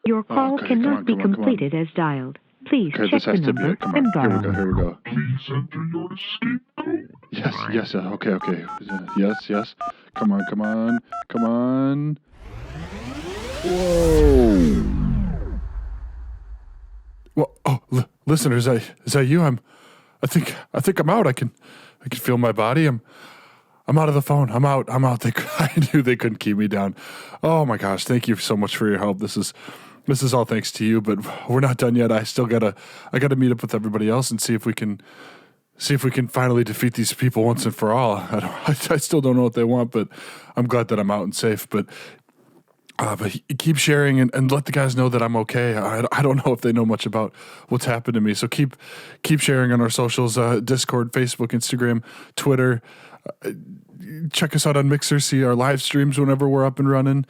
Your call cannot be completed as dialed. Please check the number and dial. Here we go. Please enter your escape code. Yes. Okay. Yes. Come on. Whoa. Well, listeners, is that you? I think I'm out. I can feel my body. I'm out of the phone. I'm out. I knew they couldn't keep me down. Oh my gosh! Thank you so much for your help. This is all thanks to you. But we're not done yet. I gotta meet up with everybody else and see if we can finally defeat these people once and for all. I still don't know what they want, but I'm glad that I'm out and safe. But keep sharing and let the guys know that I'm okay. I don't know if they know much about what's happened to me. So keep sharing on our socials, Discord, Facebook, Instagram, Twitter. Check us out on Mixer, see our live streams whenever we're up and running.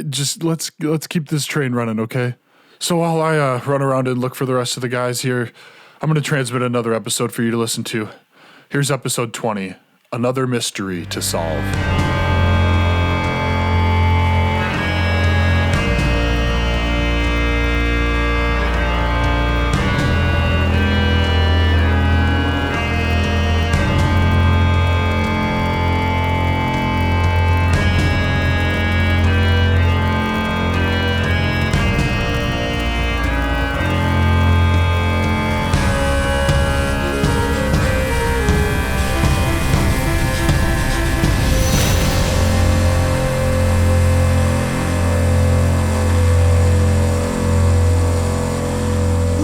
Just let's keep this train running, okay? So while I run around and look for the rest of the guys here, I'm going to transmit another episode for you to listen to. Here's episode 20, Another Mystery to Solve.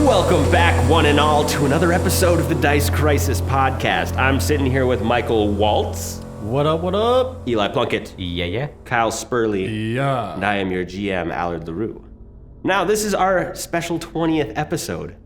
Welcome back, one and all, to another episode of the Dice Crisis Podcast. I'm sitting here with Michael Waltz. What up? Eli Plunkett. Yeah. Kyle Spurley. Yeah. And I am your GM, Allard LaRue. Now, this is our special 20th episode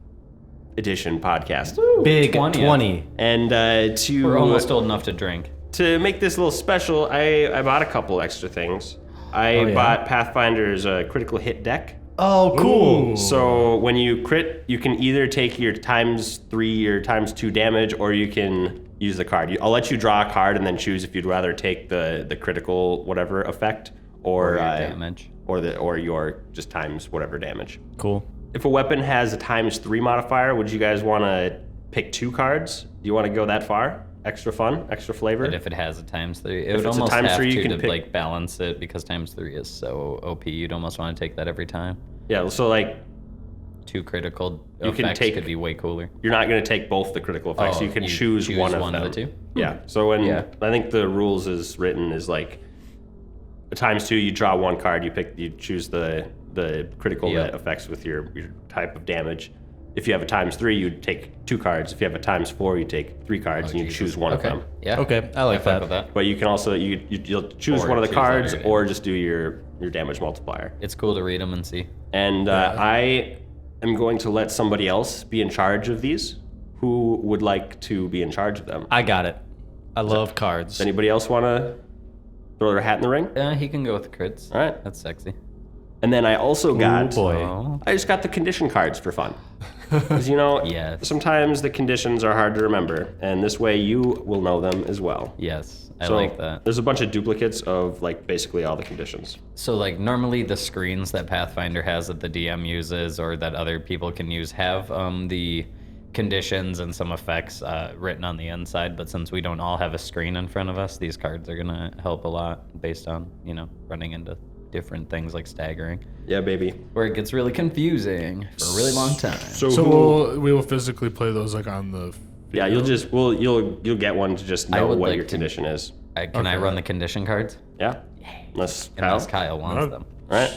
edition podcast. Woo, Big 20. And We're almost old enough to drink. To make this a little special, I bought a couple extra things. I bought Pathfinder's critical hit deck. Oh, cool. Ooh. So when you crit, you can either take your ×3 or ×2 damage, or you can use the card. I'll let you draw a card and then choose if you'd rather take the critical whatever effect or damage, or your just times whatever damage. Cool. If a weapon has a ×3 modifier, would you guys want to pick 2 cards? Do you want to go that far? Extra fun, extra flavor. But if it has a ×3, it If would it's a almost ×3, have you can to pick- like balance it because ×3 is so OP. You'd almost want to take that every time. Yeah, so like 2 critical You can effects take- could be way cooler. you're not going to take both the critical effects. Oh, you can choose one of them. the 2. Yeah. So when Yeah. I think the rules is written is like a ×2, you draw 1 card, you choose the critical that affects with your type of damage. If you have a ×3, you'd take 2 cards. If you have a ×4, you take 3 cards, and you choose one of them. Yeah. Okay, I like fuck with that. But you can also you'll choose Or one of the choose cards, other or just do your damage multiplier. It's cool to read them and see. And I am going to let somebody else be in charge of these. Who would like to be in charge of them? I got it. I love cards. Does anybody else want to throw their hat in the ring? He can go with the crits. All right. That's sexy. And then I also got. Oh. I just got the condition cards for fun. Because, Yes. sometimes the conditions are hard to remember, and this way you will know them as well. Yes, I So like that. There's a bunch of duplicates of like basically all the conditions. So like normally the screens that Pathfinder has that the DM uses or that other people can use have the conditions and some effects written on the inside, but since we don't all have a screen in front of us, these cards are gonna help a lot based on, running into different things like staggering, Yeah, baby. where it gets really confusing for a really long time. So we will physically play those like on the. Yeah, you'll get one to just know would what like your to- condition is. Can I run the condition cards? Yeah. Unless Kyle wants them. Right?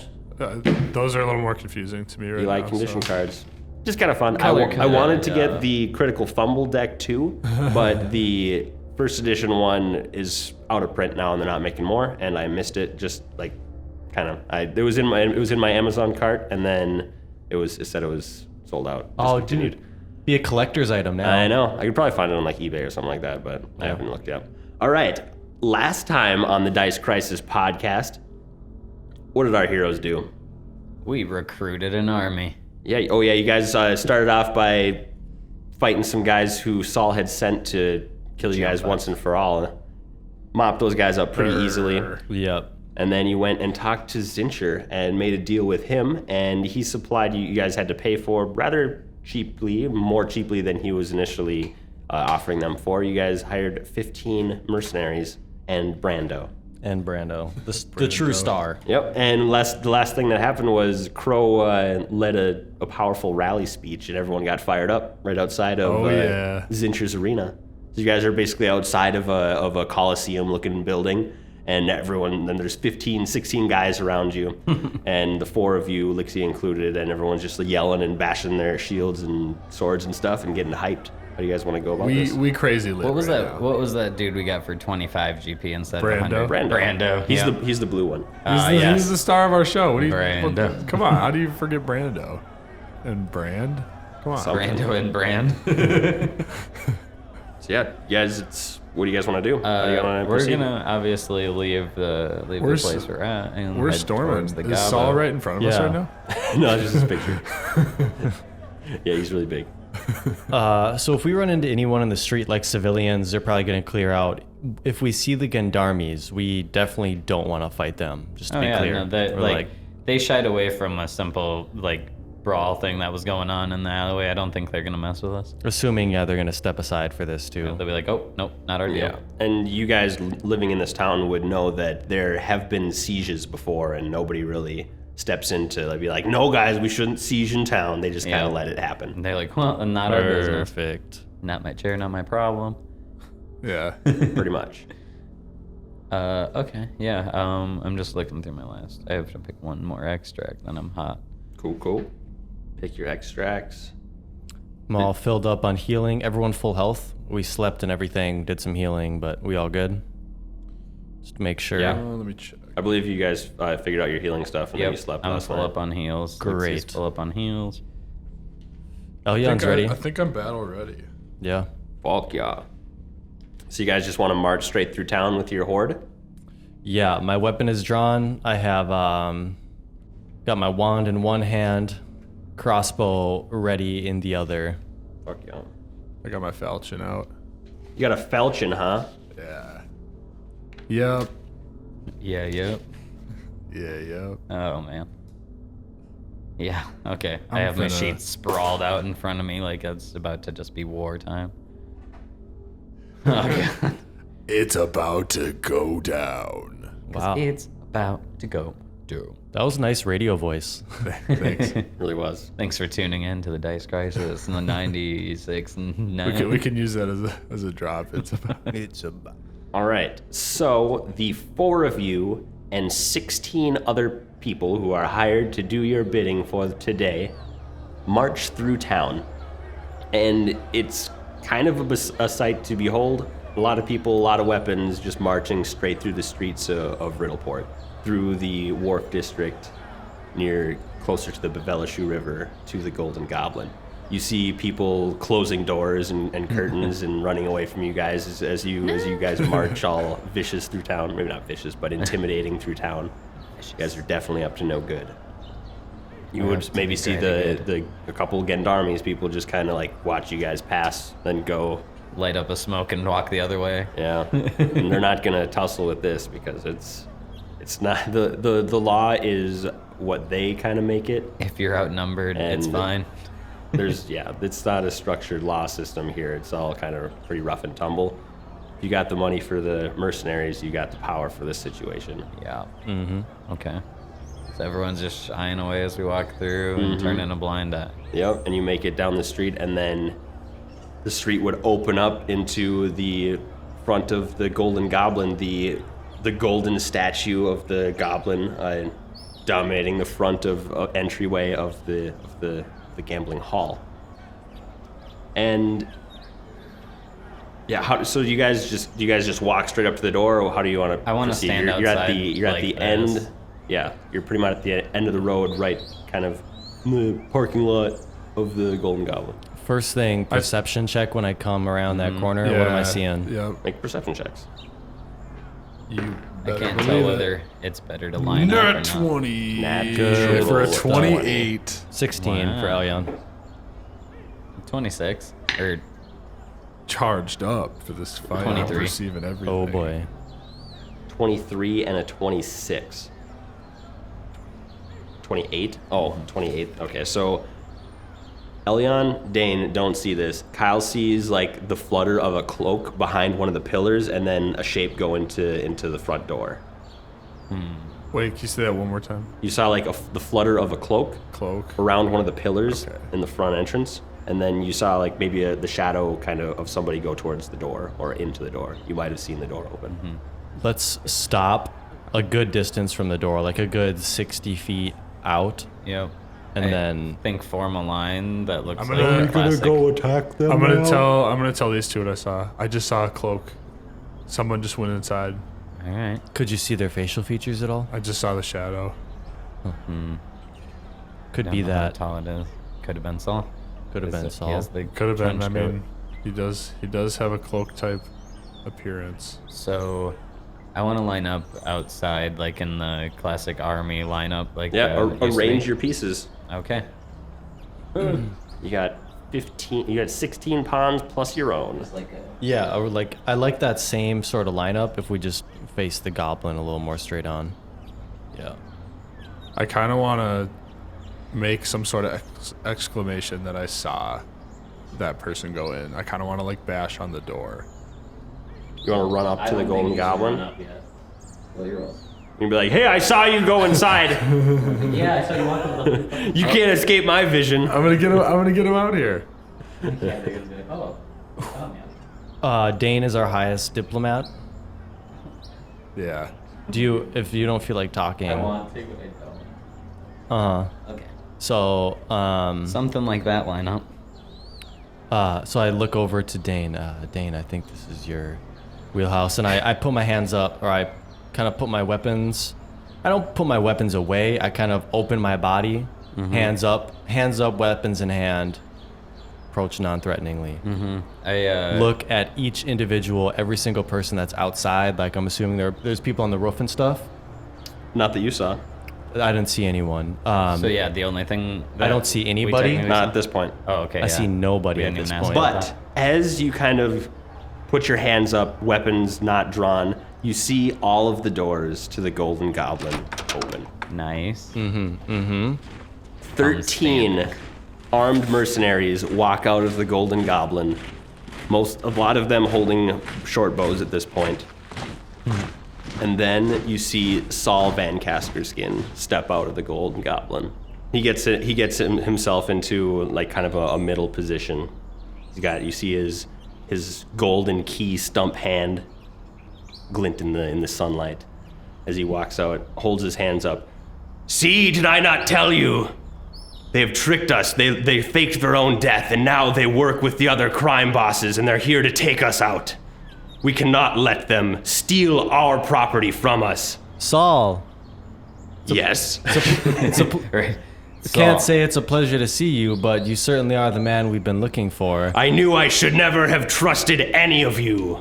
Those are a little more confusing to me right You now. like condition so. cards. Just kind of fun. Color I wanted to coded, get the critical fumble deck too, but the first edition one is out of print now and they're not making more, and I missed it just like it was in my Amazon cart, and then it said it was sold out. Oh, Discontinued. dude. Be a collector's item now. I know. I could probably find it on like eBay or something like that, but I haven't looked yet. All right. Last time on the Dice Crisis podcast, what did our heroes do? We recruited an army. Yeah. Oh, yeah. You guys started off by fighting some guys who Saul had sent to kill you guys once and for all. Mopped those guys up pretty easily. Yep. And then you went and talked to Zincher and made a deal with him, and he supplied you guys had to pay for rather cheaply, more cheaply than he was initially offering them for. You guys hired 15 mercenaries and Brando. And Brando, the true star. Yep, and the last thing that happened was Crow led a powerful rally speech, and everyone got fired up right outside of Zincher's arena. So you guys are basically outside of a Coliseum-looking building, and then there's 15, 16 guys around you, and the 4 of you, Lixie included, and everyone's just yelling and bashing their shields and swords and stuff and getting hyped. How do you guys want to go about this? We crazy lit. What was right that? now. What was that dude we got for 25 GP instead Brando. of 100? Brando. He's the blue one. He's the star of our show. What do you? Brando. Come on, how do you forget Brando? And Brand? Come on. Brando and Brand. So yeah, guys, what do you guys want to do? How do you want to We're proceed? gonna obviously leave the place we're at and We're head storming. towards the Is Gabo. Saul right in front of us right now? No, it's just his picture. Yeah, he's really big. So if we run into anyone in the street, like civilians, they're probably going to clear out. If we see the gendarmes, we definitely don't want to fight them. Just to be clear. No, they shied away from a simple brawl thing that was going on in the alleyway. I don't think they're gonna mess with us. Assuming, they're going to step aside for this too. They'll be like, oh, nope, not our deal. Yeah, and you guys living in this town would know that there have been sieges before, and nobody really steps in to be like, no, guys, we shouldn't siege in town. They just kind of let it happen. And they're like, well, not our business. Perfect. Not my chair, not my problem. Yeah. Pretty much. Okay, yeah. I'm just looking through my list. I have to pick one more extract, then I'm hot. Cool. Pick your extracts. I'm all filled up on healing. Everyone full health. We slept and everything, did some healing, but we all good? Just to make sure. Yeah. Let me check. I believe you guys figured out your healing stuff and then you slept I'm last full night. up on heals. Great. Lexie's full up on heals. Elion's ready. I think I'm battle ready. Yeah. Fuck yeah. So you guys just want to march straight through town with your horde? Yeah, my weapon is drawn. I have got my wand in one hand, crossbow ready in the other. Fuck yeah. I got my falchion out. You got a falchion, huh? Yeah. Yep. Yeah, yep. Yeah, yep. Oh, man. Yeah, okay. I I'm have my gonna- sheets sprawled out in front of me like it's about to just be wartime. Oh, God. It's about to go down. Wow. It's about to go down. That was a nice radio voice. Thanks. Really was. Thanks for tuning in to the Dice Crisis in the 96 and 9. we can use that as a drop. It's about. All right. So the 4 of you and 16 other people who are hired to do your bidding for today march through town. And it's kind of a sight to behold. A lot of people, a lot of weapons, just marching straight through the streets of Riddleport, through the Wharf District, closer to the Bevelishu River, to the Golden Goblin. You see people closing doors and curtains and running away from you guys as you guys march all vicious through town. Maybe not vicious, but intimidating through town. You guys are definitely up to no good. You would maybe see a couple Gendarmes people just kind of watch you guys pass, then go. Light up a smoke and walk the other way. Yeah, and they're not gonna tussle with this because it's not the law is what they kind of make it. If you're outnumbered, it's And- fine. It's not a structured law system here. It's all kind of pretty rough and tumble. If you got the money for the mercenaries, you got the power for this situation. Yeah. Mm-hmm. Okay. So everyone's just shying away as we walk through and turning a blind eye. Yep, and you make it down the street, and then the street would open up into the front of the Golden Goblin, the golden statue of the goblin dominating the front of entryway of the gambling hall. And yeah, so do you guys just walk straight up to the door, or how do you want to? I want to stand you're at outside you're at the like end. this. Yeah, you're pretty much at the end of the road, right, kind of in the parking lot of the Golden Goblin. First thing, perception check when I come around that corner. Yeah, What am I seeing? Yep. Make perception checks. You I better can't believe tell it. whether it's better to line up or Nat not. 20. Nat Good for a 20. 28. 16 for Wow. Elion. 26 or Charged up for this fight. 23. Receiving everything. Oh boy. 23, and a 26. 28? Oh, 28. Okay, so Elion, Dane don't see this. Kyle sees like the flutter of a cloak behind one of the pillars and then a shape go into the front door. Wait, can you say that one more time? You saw like the flutter of a cloak around one of the pillars in the front entrance, and then you saw like maybe the shadow kind of somebody go towards the door or into the door. You might have seen the door open. Mm-hmm. Let's stop a good distance from the door, like a good 60 feet out. Yep. And then form a line that looks I'm like gonna- a classic. attack them. I'm gonna tell these two what I saw. I just saw a cloak. Someone just went inside. All right. could you see their facial features at all? I just saw the shadow. Could Don't be know how that. tall it is. Could have been Saul. Could have been He Saul. has the Could have been. trench I coat. mean, he does have a cloak type appearance. So, I want to line up outside, like in the classic army lineup. Like Yeah, used to be. arrange your pieces. Okay. You got 15. You got 16 pawns plus your own. Yeah, I would like. I like that same sort of lineup if we just face the goblin a little more straight on. Yeah. I kind of want to make some sort of exclamation that I saw that person go in. I kind of want to like bash on the door. You want to run up to the Golden Goblin? You'd be like, "Hey, I saw you go inside. Yeah, I saw you walk up. You can't escape my vision." I'm gonna get him out here. Dane is our highest diplomat. Yeah. If you don't feel like talking. to, but I don't. Okay. So, Something like that lineup. so I look over to Dane. Dane, I think this is your wheelhouse, and I put my hands up, or I kind of put my weapons. I don't put my weapons away. I kind of open my body, hands up, weapons in hand, approach non-threateningly. I Look at each individual, every single person that's outside. Like I'm assuming there's people on the roof and stuff. Not that you saw. I didn't see anyone. So yeah, the only thing I don't see we anybody. technically Not saw- at this point. Oh, okay. I see nobody We at didn't this even ask point. about But as you kind of put your hands up, weapons not drawn, you see all of the doors to the Golden Goblin open. Nice. 13 armed mercenaries walk out of the Golden Goblin. A lot of them holding short bows at this point. And then you see Saul Van Caskerskin step out of the Golden Goblin. He gets himself into like kind of a middle position. You see his golden key stump hand glint in the sunlight as he walks out, holds his hands up. "See, did I not tell you? They have tricked us. They faked their own death, and now they work with the other crime bosses, and they're here to take us out. We cannot let them steal our property from us." Saul, Yes. Right. can't say it's a pleasure to see you, but you certainly are the man we've been looking for. I knew I should never have trusted any of you.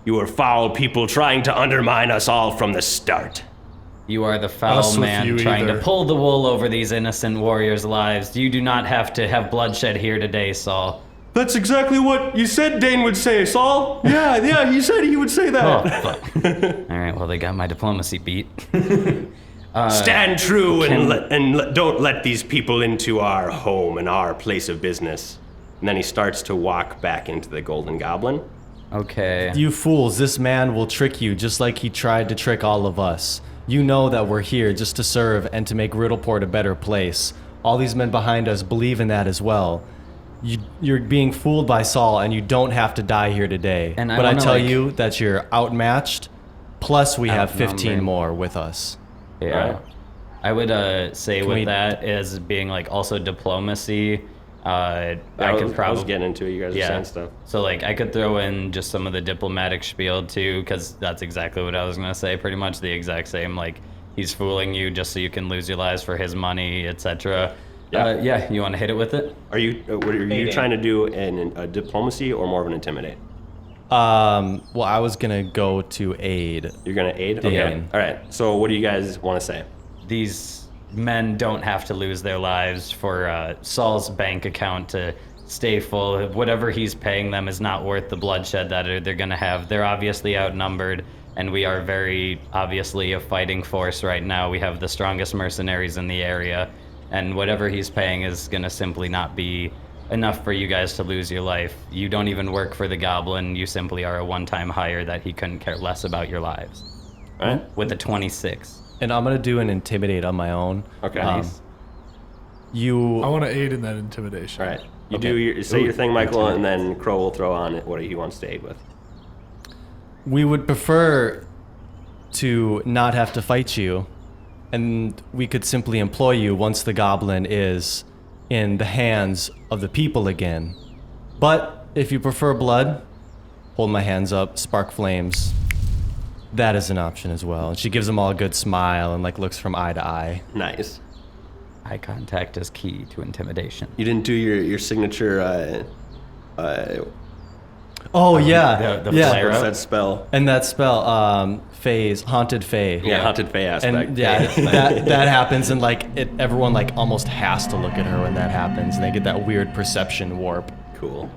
You were foul people trying to undermine us all from the start. You are the foul Us with man you trying either. to pull the wool over these innocent warriors' lives. You do not have to have bloodshed here today, Saul. That's exactly what you said Dane would say, Saul. Yeah, he said he would say that. Oh, fuck. All right, well, they got my diplomacy beat. Stand true and don't let these people into our home and our place of business. And then he starts to walk back into the Golden Goblin. Okay. You fools, this man will trick you just like he tried to trick all of us. You know that we're here just to serve and to make Riddleport a better place. All these men behind us believe in that as well. You're being fooled by Saul, and you don't have to die here today. And I but I wanna, tell like- you that you're outmatched, plus we have 15 Outnumbered. more with us. Yeah. Alright. I would say with we- that as being like also diplomacy. I I could was probably getting into it. You guys are saying stuff. So like I could throw in just some of the diplomatic spiel too, because that's exactly what I was gonna say. Pretty much the exact same. Like he's fooling you just so you can lose your lives for his money, etc. Yeah. Yeah. You want to hit it with it? What are you trying to do in a diplomacy or more of an intimidate? Well, I was gonna go to aid. You're gonna aid? Okay. Dane. All right. So what do you guys want to say? These men don't have to lose their lives for Saul's bank account to stay full. Whatever he's paying them is not worth the bloodshed that they're going to have. They're obviously outnumbered, and we are very obviously a fighting force right now. We have the strongest mercenaries in the area, and whatever he's paying is going to simply not be enough for you guys to lose your life. You don't even work for the goblin. You simply are a one-time hire that he couldn't care less about your lives. All right. With a 26. And I'm going to do an intimidate on my own. Okay. Nice. I want to aid in that intimidation. All right. You say your thing, Michael, and then Crow will throw on what he wants to aid with. We would prefer to not have to fight you, and we could simply employ you once the goblin is in the hands of the people again. But if you prefer blood, hold my hands up, spark flames. That is an option as well. And she gives them all a good smile and like looks from eye to eye. Nice. Eye contact is key to intimidation. You didn't do your signature Oh yeah, the yeah. flare what's up. that spell? And that spell, phase, haunted fae. Yeah, haunted fae aspect. And yeah, that happens, and like everyone like almost has to look at her when that happens, and they get that weird perception warp. Cool.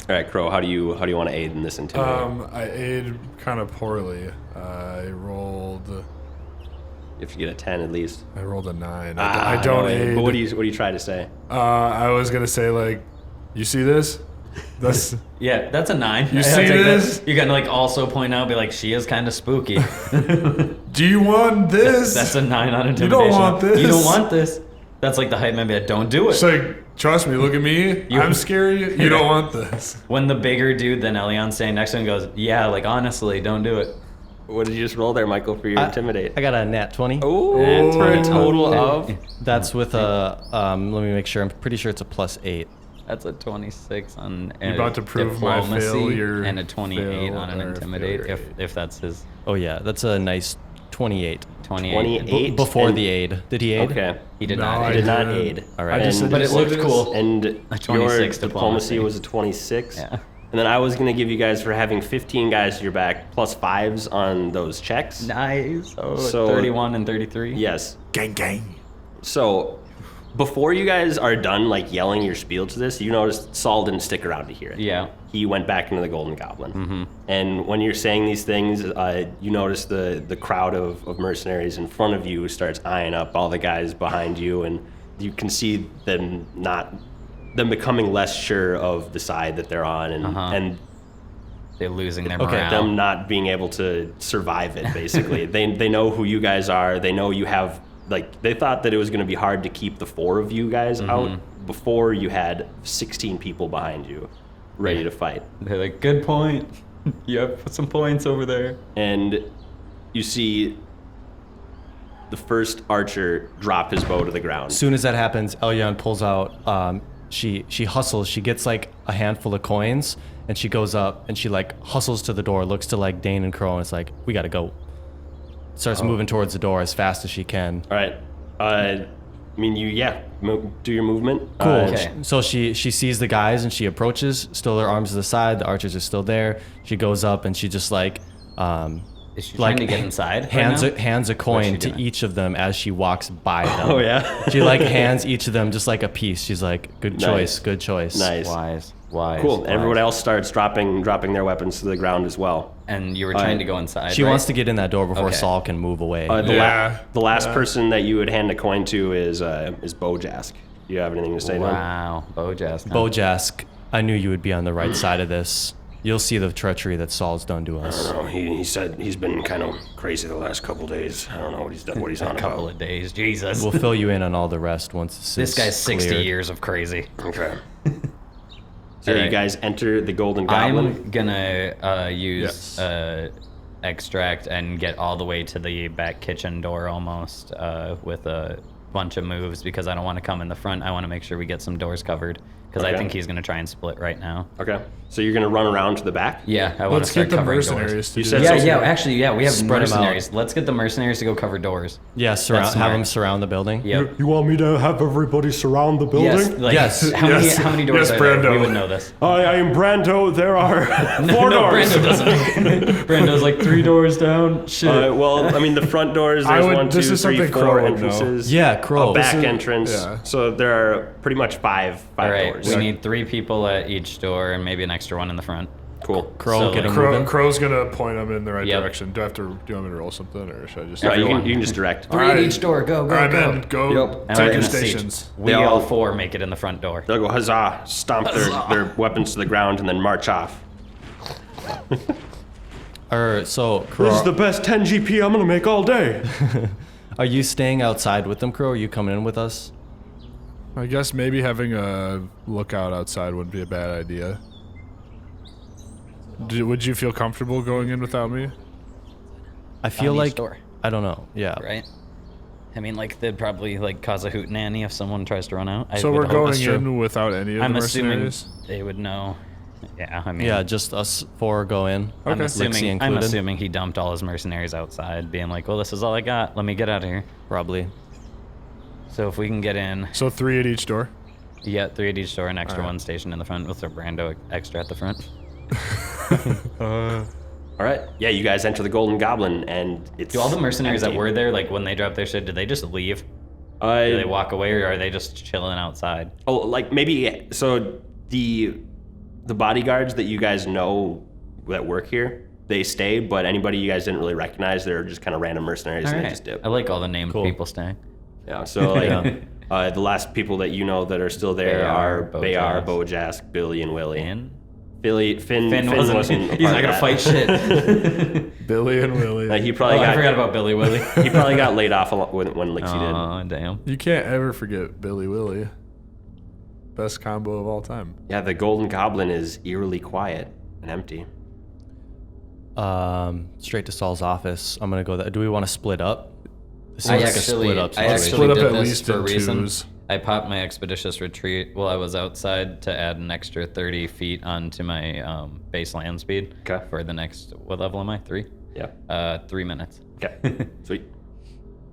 All right, Crow. How do you want to aid in this intimidation? I aid kind of poorly. I rolled If you get a 10 at least. a 9. I don't no, aid. But what do you try to say? I was gonna say like, you see this? That's Yeah, that's a 9. You see this? You're gonna like also point out, be like, she is kind of spooky. Do you want this? That's a 9 on intimidation. You don't want this. You don't want this. That's like the hype man be like, don't do it. It's like, trust me, look at me. I'm scary. You don't want this. When the bigger dude than Elion's standing next to him goes, yeah, like honestly, don't do it. What did you just roll there, Michael, for your intimidate? I got a nat 20. Oh, for a total of. That's with a let me make sure. I'm pretty sure it's a +8. That's a 26 on You're about to prove my diplomacy failure, and a 28 on an fail, or intimidate failure. if that's his Oh yeah, that's a nice 28. 28. 28. Before and- the aid. Did he aid? Okay. He did No, not. I I did not didn't. aid. All right. I just said But it you looked see this? cool. And A 26 your diplomacy. was a 26. Yeah. And then I was going to give you guys for having 15 guys to your back plus 5s on those checks. Nice. Oh, So- 31 and 33. Yes. Gang, gang. So before you guys are done like yelling your spiel to this, you notice Saul didn't stick around to hear it. Yeah. He went back into the Golden Goblin. And when you're saying these things, you notice the crowd of mercenaries in front of you starts eyeing up all the guys behind you, and you can see them becoming less sure of the side that they're on, and They're losing their Okay, morale. them not being able to survive it. Basically, they know who you guys are. They know you have they thought that it was going to be hard to keep the 4 of you guys out before you had 16 people behind you ready to fight. They're like, good point. You have some points over there. And you see the first archer drop his bow to the ground. As soon as that happens, Elyon pulls out. She hustles. She gets like a handful of coins, and she goes up and she like hustles to the door. Looks to like Dane and Crow, and it's like, we gotta go. Starts moving towards the door as fast as she can. All right. Do your movement. Cool. Okay. So she sees the guys and she approaches. Still her arms to the side. The archers are still there. She goes up and she just like Is she like trying to get inside? hands right now? hands a What's coin she to doing? each of them as she walks by them. Oh yeah. She like hands each of them just like a piece. She's like, good choice, good choice. Nice. Wise. Cool. wise. Everyone else starts dropping their weapons to the ground as well. And you were trying to go inside. She right? wants to get in that door before Okay. Saul can move away. The last person that you would hand a coin to is Bojask. Do you have anything to say to him? Wow, Bojask. huh? Bojask, I knew you would be on the right side of this. You'll see the treachery that Saul's done to us. Oh, he said he's been kind of crazy the last couple days. I don't know what he's done. What he's on A couple about. of days. Jesus. We'll fill you in on all the rest once This is guy's 60 cleared. years of crazy. Okay. So you Alright. guys enter the Golden Goblin. I'm gonna use extract and get all the way to the back kitchen door almost with a bunch of moves because I don't want to come in the front. I want to make sure we get some doors covered because I Okay. think he's gonna try and split right now. Okay. So you're gonna run around to the back. Yeah, I want to Let's start get the covering mercenaries doors. to You do said this. so- We have Spread 'em out. mercenaries. Let's get the mercenaries to go cover doors. Yeah, surround, That's have smart. them surround the building. Yep. You want me to have everybody surround the building? Yes. Like, Yes. How Yes. many doors Yes, are there? Brando. We would know this. I am Brando. There are four No, doors. Brando doesn't. Brando's like 3 doors down. Shit. Well, I mean, the front doors, there's one, two, this is three, something 4 Crow would know. entrances. Yeah, Crow. A back This is- entrance. yeah. So there are pretty much five All right, doors. we need 3 people at each door and maybe an extra one in the front. Cool. Crow, So, get him Crow, moving. Crow's gonna point them in the right Yep. direction. Do you want me to roll something, or should I just? No, you can just direct. Three at each door. Go, go, All right, go. man. Go. Yep. And we're Take your gonna see- stations. We They all all- 4 make it in the front door. They'll go huzzah, stomp their weapons to the ground, and then march off. So, This is Crow, the best 10 GP I'm gonna make all day. are you staying outside with them, Crow? Or are you coming in with us? I guess maybe having a lookout outside wouldn't be a bad idea. Would you feel comfortable going in without me? I feel On each like door. I don't know. Yeah. Right? I mean, like, they'd probably, like, cause a hootenanny if someone tries to run out. I So would we're hope. going that's true. in without any of I'm the assuming mercenaries? they would know. Yeah, I mean... Yeah, just us 4 go in. I'm Okay. Lixie I'm included. assuming he dumped all his mercenaries outside, being like, well, this is all I got. Let me get out of here. Probably. So if we can get in, So 3 at each door? yeah, 3 at each door, an extra Alright. one station in the front. We'll throw Brando extra at the front. All right. Yeah, you guys enter the Golden Goblin, and it's Do all the mercenaries that empty. were there, like, when they dropped their shit, did they just leave? Do they Uh, walk away, or are they just chilling outside? oh, like maybe so the bodyguards that you guys know that work here, they stay, but anybody you guys didn't really recognize, they're just kind of random mercenaries, and they just dip. I like all the named Cool. people staying. Yeah. So like, the last people that you know that are still there are Bayar, Bojask, Billy, and Willie. And Finn wasn't. a He's part not of gonna that. fight shit. Billy and Willie. He probably I got forgot about Billy Willie. he probably got laid off when Lixie did. Oh damn. You can't ever forget Billy Willie. Best combo of all time. Yeah, the Golden Goblin is eerily quiet and empty. Straight to Saul's office. I'm gonna go there. Do we want to split up? This I seems like a actually, split up I situation. actually Split up did at this least for a in reason. twos. I popped my expeditious retreat while I was outside to add an extra 30 feet onto my base land speed. Okay. For the next, what level am I? 3? Yeah. 3 minutes. Okay. Sweet.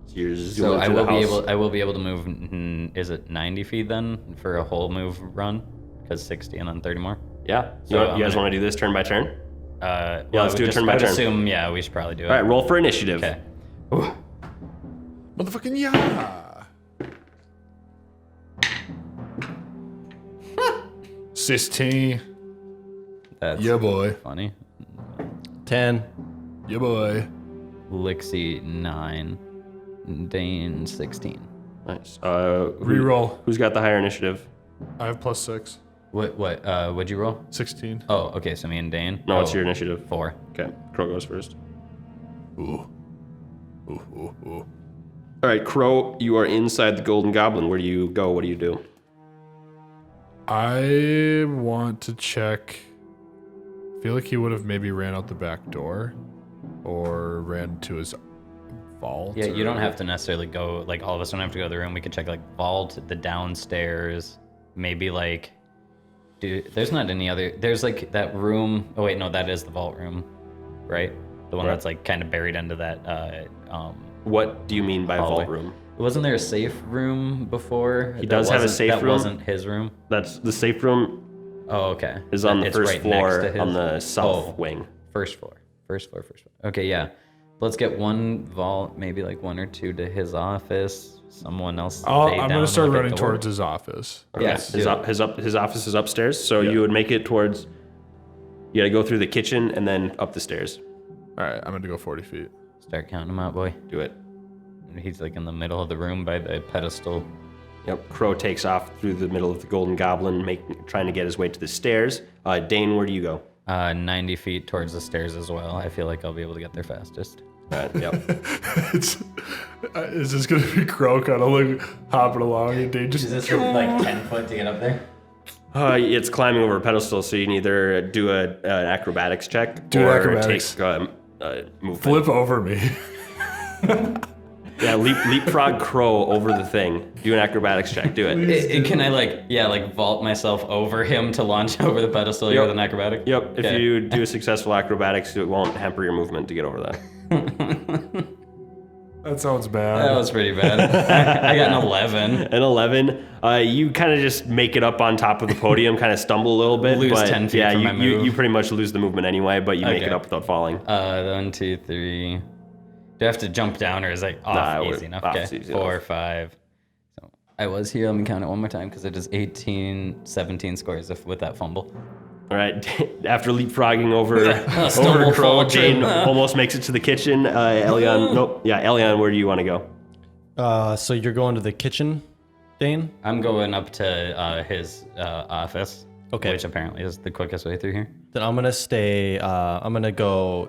So you're So zooming I through the will be house. able. I will be able to move. Is it 90 feet then for a whole move run? Because 60 and then 30 more. Yeah. So you guys I'm want to do this turn by turn? Yeah, let's do it turn by turn. Assume, yeah, we should probably do it. All right. Roll for initiative. Okay. Motherfucking yeah! 16. That's Yeah, boy. funny. 10. Yeah, boy. Lixie 9, Dane 16. Nice. Reroll. Who's got the higher initiative? I have +6. What'd you roll? 16. Oh, okay, so me and Dane. No, it's your initiative. 4. Okay. Crow goes first. Ooh. Ooh, ooh, ooh. All right, Crow, you are inside the Golden Goblin. Where do you go? What do you do? I want to check. I feel like he would have maybe ran out the back door or ran to his vault. Yeah, you or- don't have to necessarily go, like, all of us don't have to go to the room. We could check, like, vault, the downstairs, maybe, like, there's not any other, there's, like, that room. Oh, wait, no, that is the vault room, right? The one Right. that's, like, kind of buried under that, What do you mean by hallway. vault room? Wasn't there a safe room before? He does have a safe that room. wasn't his room? That's the safe room Oh, okay. is on the It's first right next floor to his- on the south Oh. wing. First floor. Okay, yeah. Let's get one vault, maybe like 1 or 2 to his office. Someone else. stay I'm down going to start with the running door. towards his office. Okay. Yeah, His, do it. his office is upstairs, so you would make it towards. You got to go through the kitchen and then up the stairs. All right, I'm going to go 40 feet. Start counting them out, boy. Do it. He's like in the middle of the room by the pedestal. Yep. Crow takes off through the middle of the Golden Goblin, trying to get his way to the stairs. Dane, where do you go? 90 feet towards the stairs as well. I feel like I'll be able to get there fastest. Yep. It's just going to be Crow kind of like hopping along and they just. like 10 foot to get up there? It's climbing over a pedestal, so you can either do an acrobatics check Do or acrobatics. take movement. Flip over me. Yeah, leapfrog Crow over the thing. Do an acrobatics check. Do it. Can I vault myself over him to launch over the pedestal Yep. with an acrobatic? Yep. If Okay. you do a successful acrobatics, it won't hamper your movement to get over that. That sounds bad. That was pretty bad. I got an 11. An 11. You kind of just make it up on top of the podium, kind of stumble a little bit. Lose but 10 feet yeah, from you, my you move. you pretty much lose the movement anyway, but you make it Okay. up without falling. 1, 2, 3. Do I have to jump down or is it off Nah, easy enough? off's Okay. easy 4, enough. 5. So I was here. Let me count it one more time because it is 18, 17 scores with that fumble. All right. After leapfrogging over Stumble, Crow, fall, trip. Dane almost makes it to the kitchen. Elion, nope. Yeah, Elion, where do you want to go? So you're going to the kitchen, Dane? I'm going up to his office. Okay. Which apparently is the quickest way through here. Then I'm gonna stay. I'm gonna go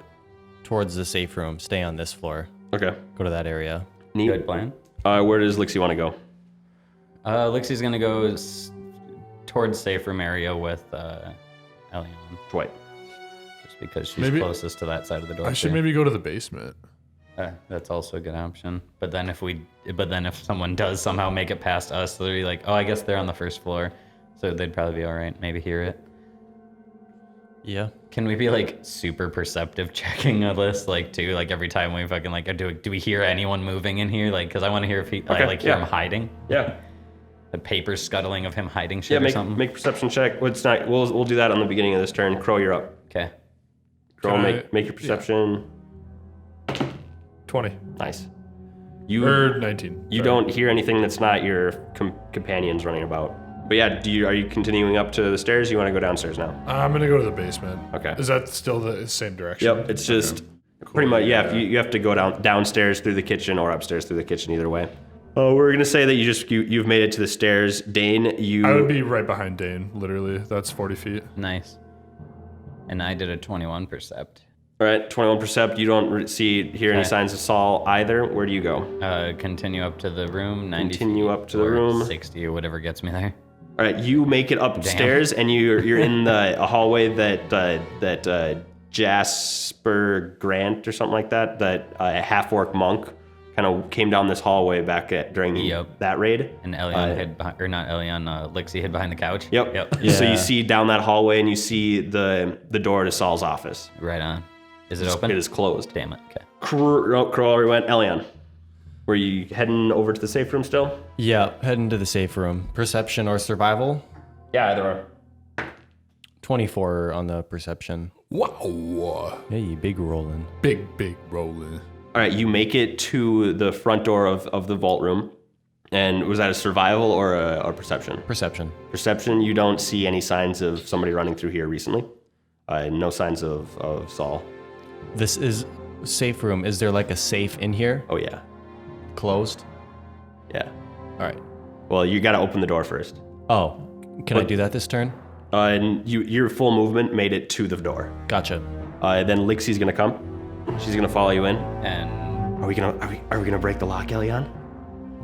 towards the safe room. Stay on this floor. Okay. Go to that area. Neat. Good plan. Where does Lixie want to go? Lixie's gonna go towards safe room area with Elion, Dwight. just because she's Maybe- closest to that side of the door. I should too. maybe go to the basement. That's also a good option. But then if someone does somehow make it past us, they'll be like, oh, I guess they're on the first floor, so they'd probably be all right. Maybe hear it. Yeah. Can we be like super perceptive checking a list, like too, like every time we fucking like do we hear anyone moving in here? Like, because I want to hear if he Okay, hear yeah. him hiding. Yeah. The paper scuttling of him hiding Yeah, shit or make something. perception check. Well, it's not. We'll do that on the beginning of this turn. Crow, you're up. Okay. Crow, Can make I- your perception. 20. Nice. Or 19. You Sorry. don't hear anything that's not your companions running about. But yeah, are you continuing up to the stairs? You want to go downstairs now? I'm going to go to the basement. Okay. Is that still the same direction? Yep. It's just pretty much, yeah. You have to go downstairs through the kitchen or upstairs through the kitchen, either way. We're gonna say that you've made it to the stairs. Dane, I would be right behind Dane, literally. That's 40 feet. Nice. And I did a 21 percept. All right, 21 percept. You don't hear any Okay. signs of Saul either. Where do you go? Continue up to the room. 90 Continue feet, up to the or room. 60 or whatever gets me there. All right, you make it upstairs, and you're in a hallway that Jasper Grant or something like that half-orc monk kind of came down this hallway back during Yep. that raid. And Elion hid behind, or not Elion, Lixie hid behind the couch. Yep. Yep. So you see down that hallway, and you see the door to Saul's office. Right on. Is it open? It is closed. Damn it. Okay. Crow already went. Elion, were you heading over to the safe room still? Yeah, heading to the safe room. Perception or survival? Yeah, either or. 24 on the perception. Wow. Hey, big rolling. Big rolling. All right, you make it to the front door of the vault room. And was that a survival or a perception? Perception. Perception, you don't see any signs of somebody running through here recently. No signs of Saul. This is safe room. Is there like a safe in here? Oh, yeah. Closed? Yeah. All right. Well, you got to open the door first. Oh, can I do that this turn? And your full movement made it to the door. Gotcha. Then Lixie's going to come. She's going to follow you in. And Are we gonna break the lock, Elion?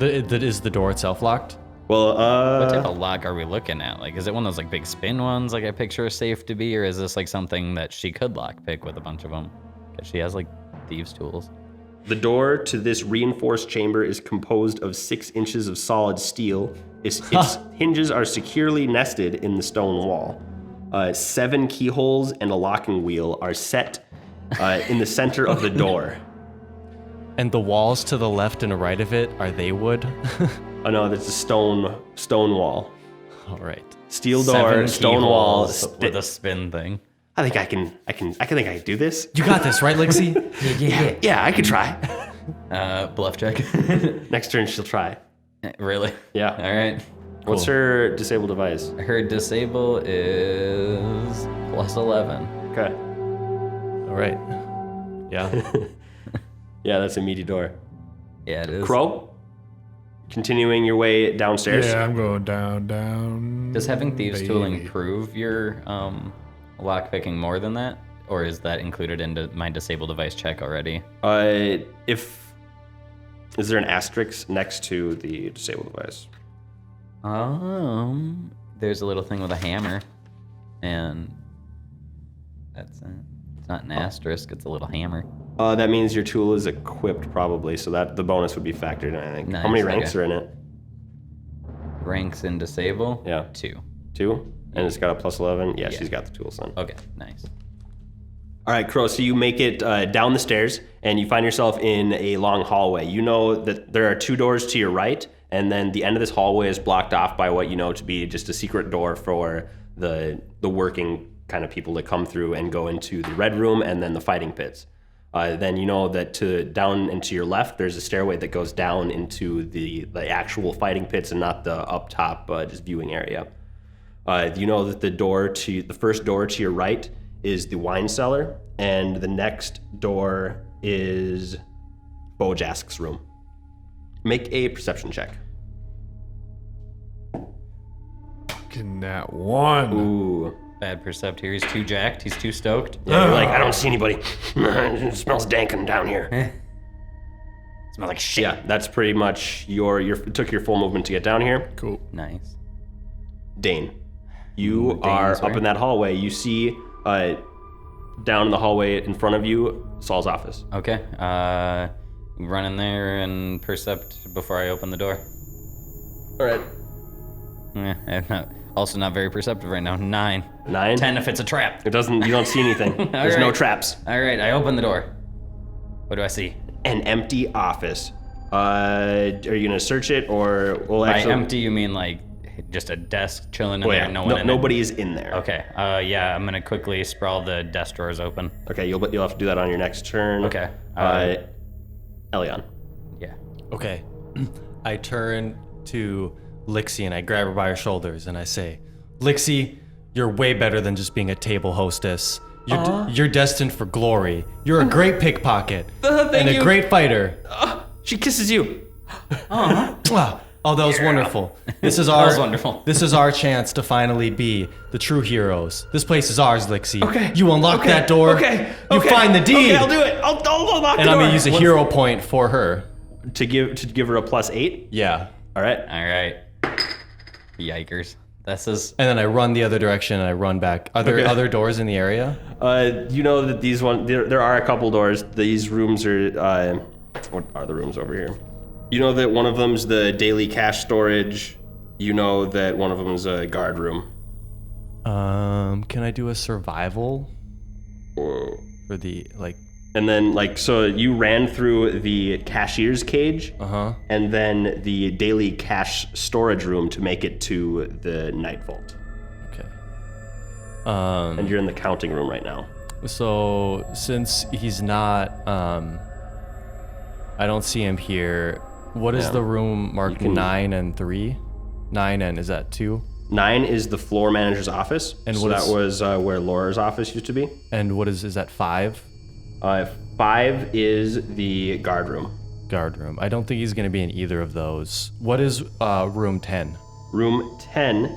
Is the door itself locked? Well, what type of lock are we looking at? Like, is it one of those like big spin ones like I picture a safe to be? Or is this like something that she could lockpick with a bunch of them? Because she has like thieves' tools. the door to this reinforced chamber is composed of 6 inches of solid steel. Its hinges are securely nested in the stone wall. 7 keyholes and a locking wheel are set in the center of the door. And the walls to the left and right of it, are they wood? Oh no, that's a stone wall. All right. Steel door, 7 stone wall. keyholes with a spin thing. I think I can do this. You got this, right, Lixie? Yeah, I could try. Bluff check. Next turn she'll try. Really? Yeah. All right. What's her disable device? Her disable is +11. Okay. All right. Yeah. Yeah, that's a meaty door. Yeah, it is. Crow, continuing your way downstairs. Yeah, I'm going down. Does having thieves' tool baby. improve your lockpicking more than that? Or is that included into my disable device check already? Is there an asterisk next to the disable device? There's a little thing with a hammer, and that's it. It's not an asterisk, it's a little hammer. That means your tool is equipped probably, so that the bonus would be factored in, I think. Nice, How many ranks okay. are in it? Ranks in disable? Yeah. 2. 2? And it's got a +11? Yeah, Yeah. she's got the tools then. Okay, nice. All right, Crow, so you make it down the stairs, and you find yourself in a long hallway. You know that there are 2 doors to your right, and then the end of this hallway is blocked off by what you know to be just a secret door for the working kind of people to come through and go into the red room and then the fighting pits. Then you know that down and to your left, there's a stairway that goes down into the actual fighting pits and not the up top just viewing area. You know that the first door to your right is the wine cellar, and the next door is Bojask's room. Make a perception check. Fucking that one. Ooh. Bad percept here. He's too jacked. He's too stoked. Yeah, you're like, I don't see anybody. It smells dankin' down here. Smells like shit. Yeah, that's pretty much it took your full movement to get down here. Cool. Nice. Dane, you are up in that hallway. You see down in the hallway in front of you, Saul's office. Okay. Run in there and percept before I open the door. All right. I'm also not very perceptive right now. 9. 9? 10 if it's a trap. You don't see anything. There's no traps. All right, I open the door. What do I see? An empty office. Are you gonna search it, or By empty, you mean like just a desk chilling in there, no one in it? Nobody is in there. Okay. Yeah, I'm gonna quickly sprawl the desk drawers open. Okay, you'll have to do that on your next turn. Okay. Elion. Yeah. Okay. I turn to Lixie and I grab her by her shoulders and I say, Lixie, you're way better than just being a table hostess. You're destined for glory. You're a great pickpocket and a great fighter. She kisses you. Mwah. Oh, that was wonderful. This is our was wonderful. This is our chance to finally be the true heroes. This place is ours, Lixie. Okay. You unlock that door. Okay. You find the deed. Okay, I'll do it. I'll unlock the And door. I'm gonna use a hero point for her. to give her a +8. Yeah. All right. All right. Yikers. This is. And then I run the other direction and I run back. Are there other doors in the area? You know that there are a couple doors. These rooms are. What are the rooms over here? You know that one of them's the daily cash storage. You know that one of them is a guard room. Can I do a survival? For the And then so you ran through the cashier's cage. And then the daily cash storage room to make it to the night vault. Okay. And you're in the counting room right now. So since he's not, I don't see him here. What is the room marked 9 and 3? 9 and is that 2? 9 is the floor manager's office. And so what that was where Laura's office used to be. And what is that 5? 5 is the guard room. Guard room. I don't think he's gonna be in either of those. What is room 10? Room 10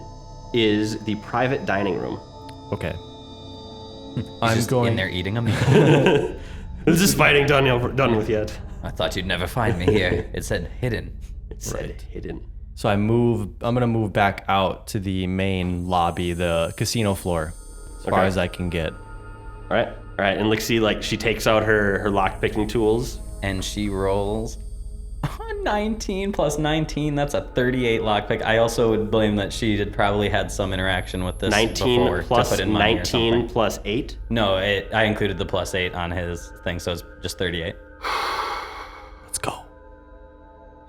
is the private dining room. Okay. I'm just in there eating a meal. Is this fighting done with yet? I thought you'd never find me here. It said hidden. It said hidden. So I'm gonna move back out to the main lobby, the casino floor, as far as I can get. All right. And Lixie, she takes out her lock picking tools, And she rolls 19 plus 19. That's a 38 lockpick. I also would blame that she had probably had some interaction with this 19 before plus to put in money or 19 something. plus 8. No, I included the plus 8 on his thing, so it's just 38. Let's go.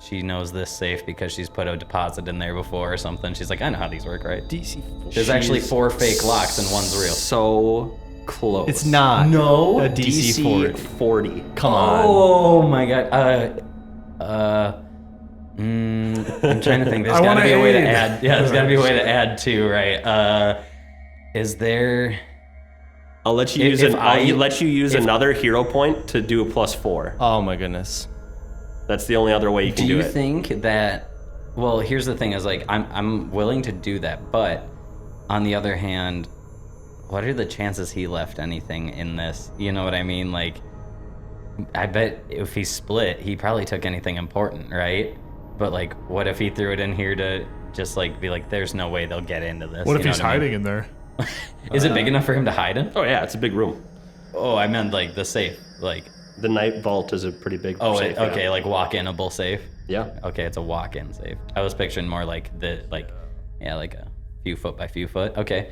She knows this safe because she's put a deposit in there before or something. She's like, I know how these work, right? DC. There's actually 4 fake locks and one's real. So close. It's not. No. A DC 40. Come on. Oh my god. I'm trying to think. There's gotta be a way to add. Yeah, there's gotta be a way to add too, right? Is there? I'll let you use another hero point to do a +4. Oh my goodness. That's the only other way you can do it. Do you think that? Well, here's the thing: is I'm willing to do that, but on the other hand, what are the chances he left anything in this? You know what I mean? I bet if he split, he probably took anything important, right? But what if he threw it in here to just be like, there's no way they'll get into this. What if he's hiding in there? Is it big enough for him to hide in? Oh yeah, it's a big room. Oh, I meant the safe, The night vault is a pretty big safe. Okay, walk-inable safe. Yeah. Okay, it's a walk-in safe. I was picturing more a few foot by few foot. Okay.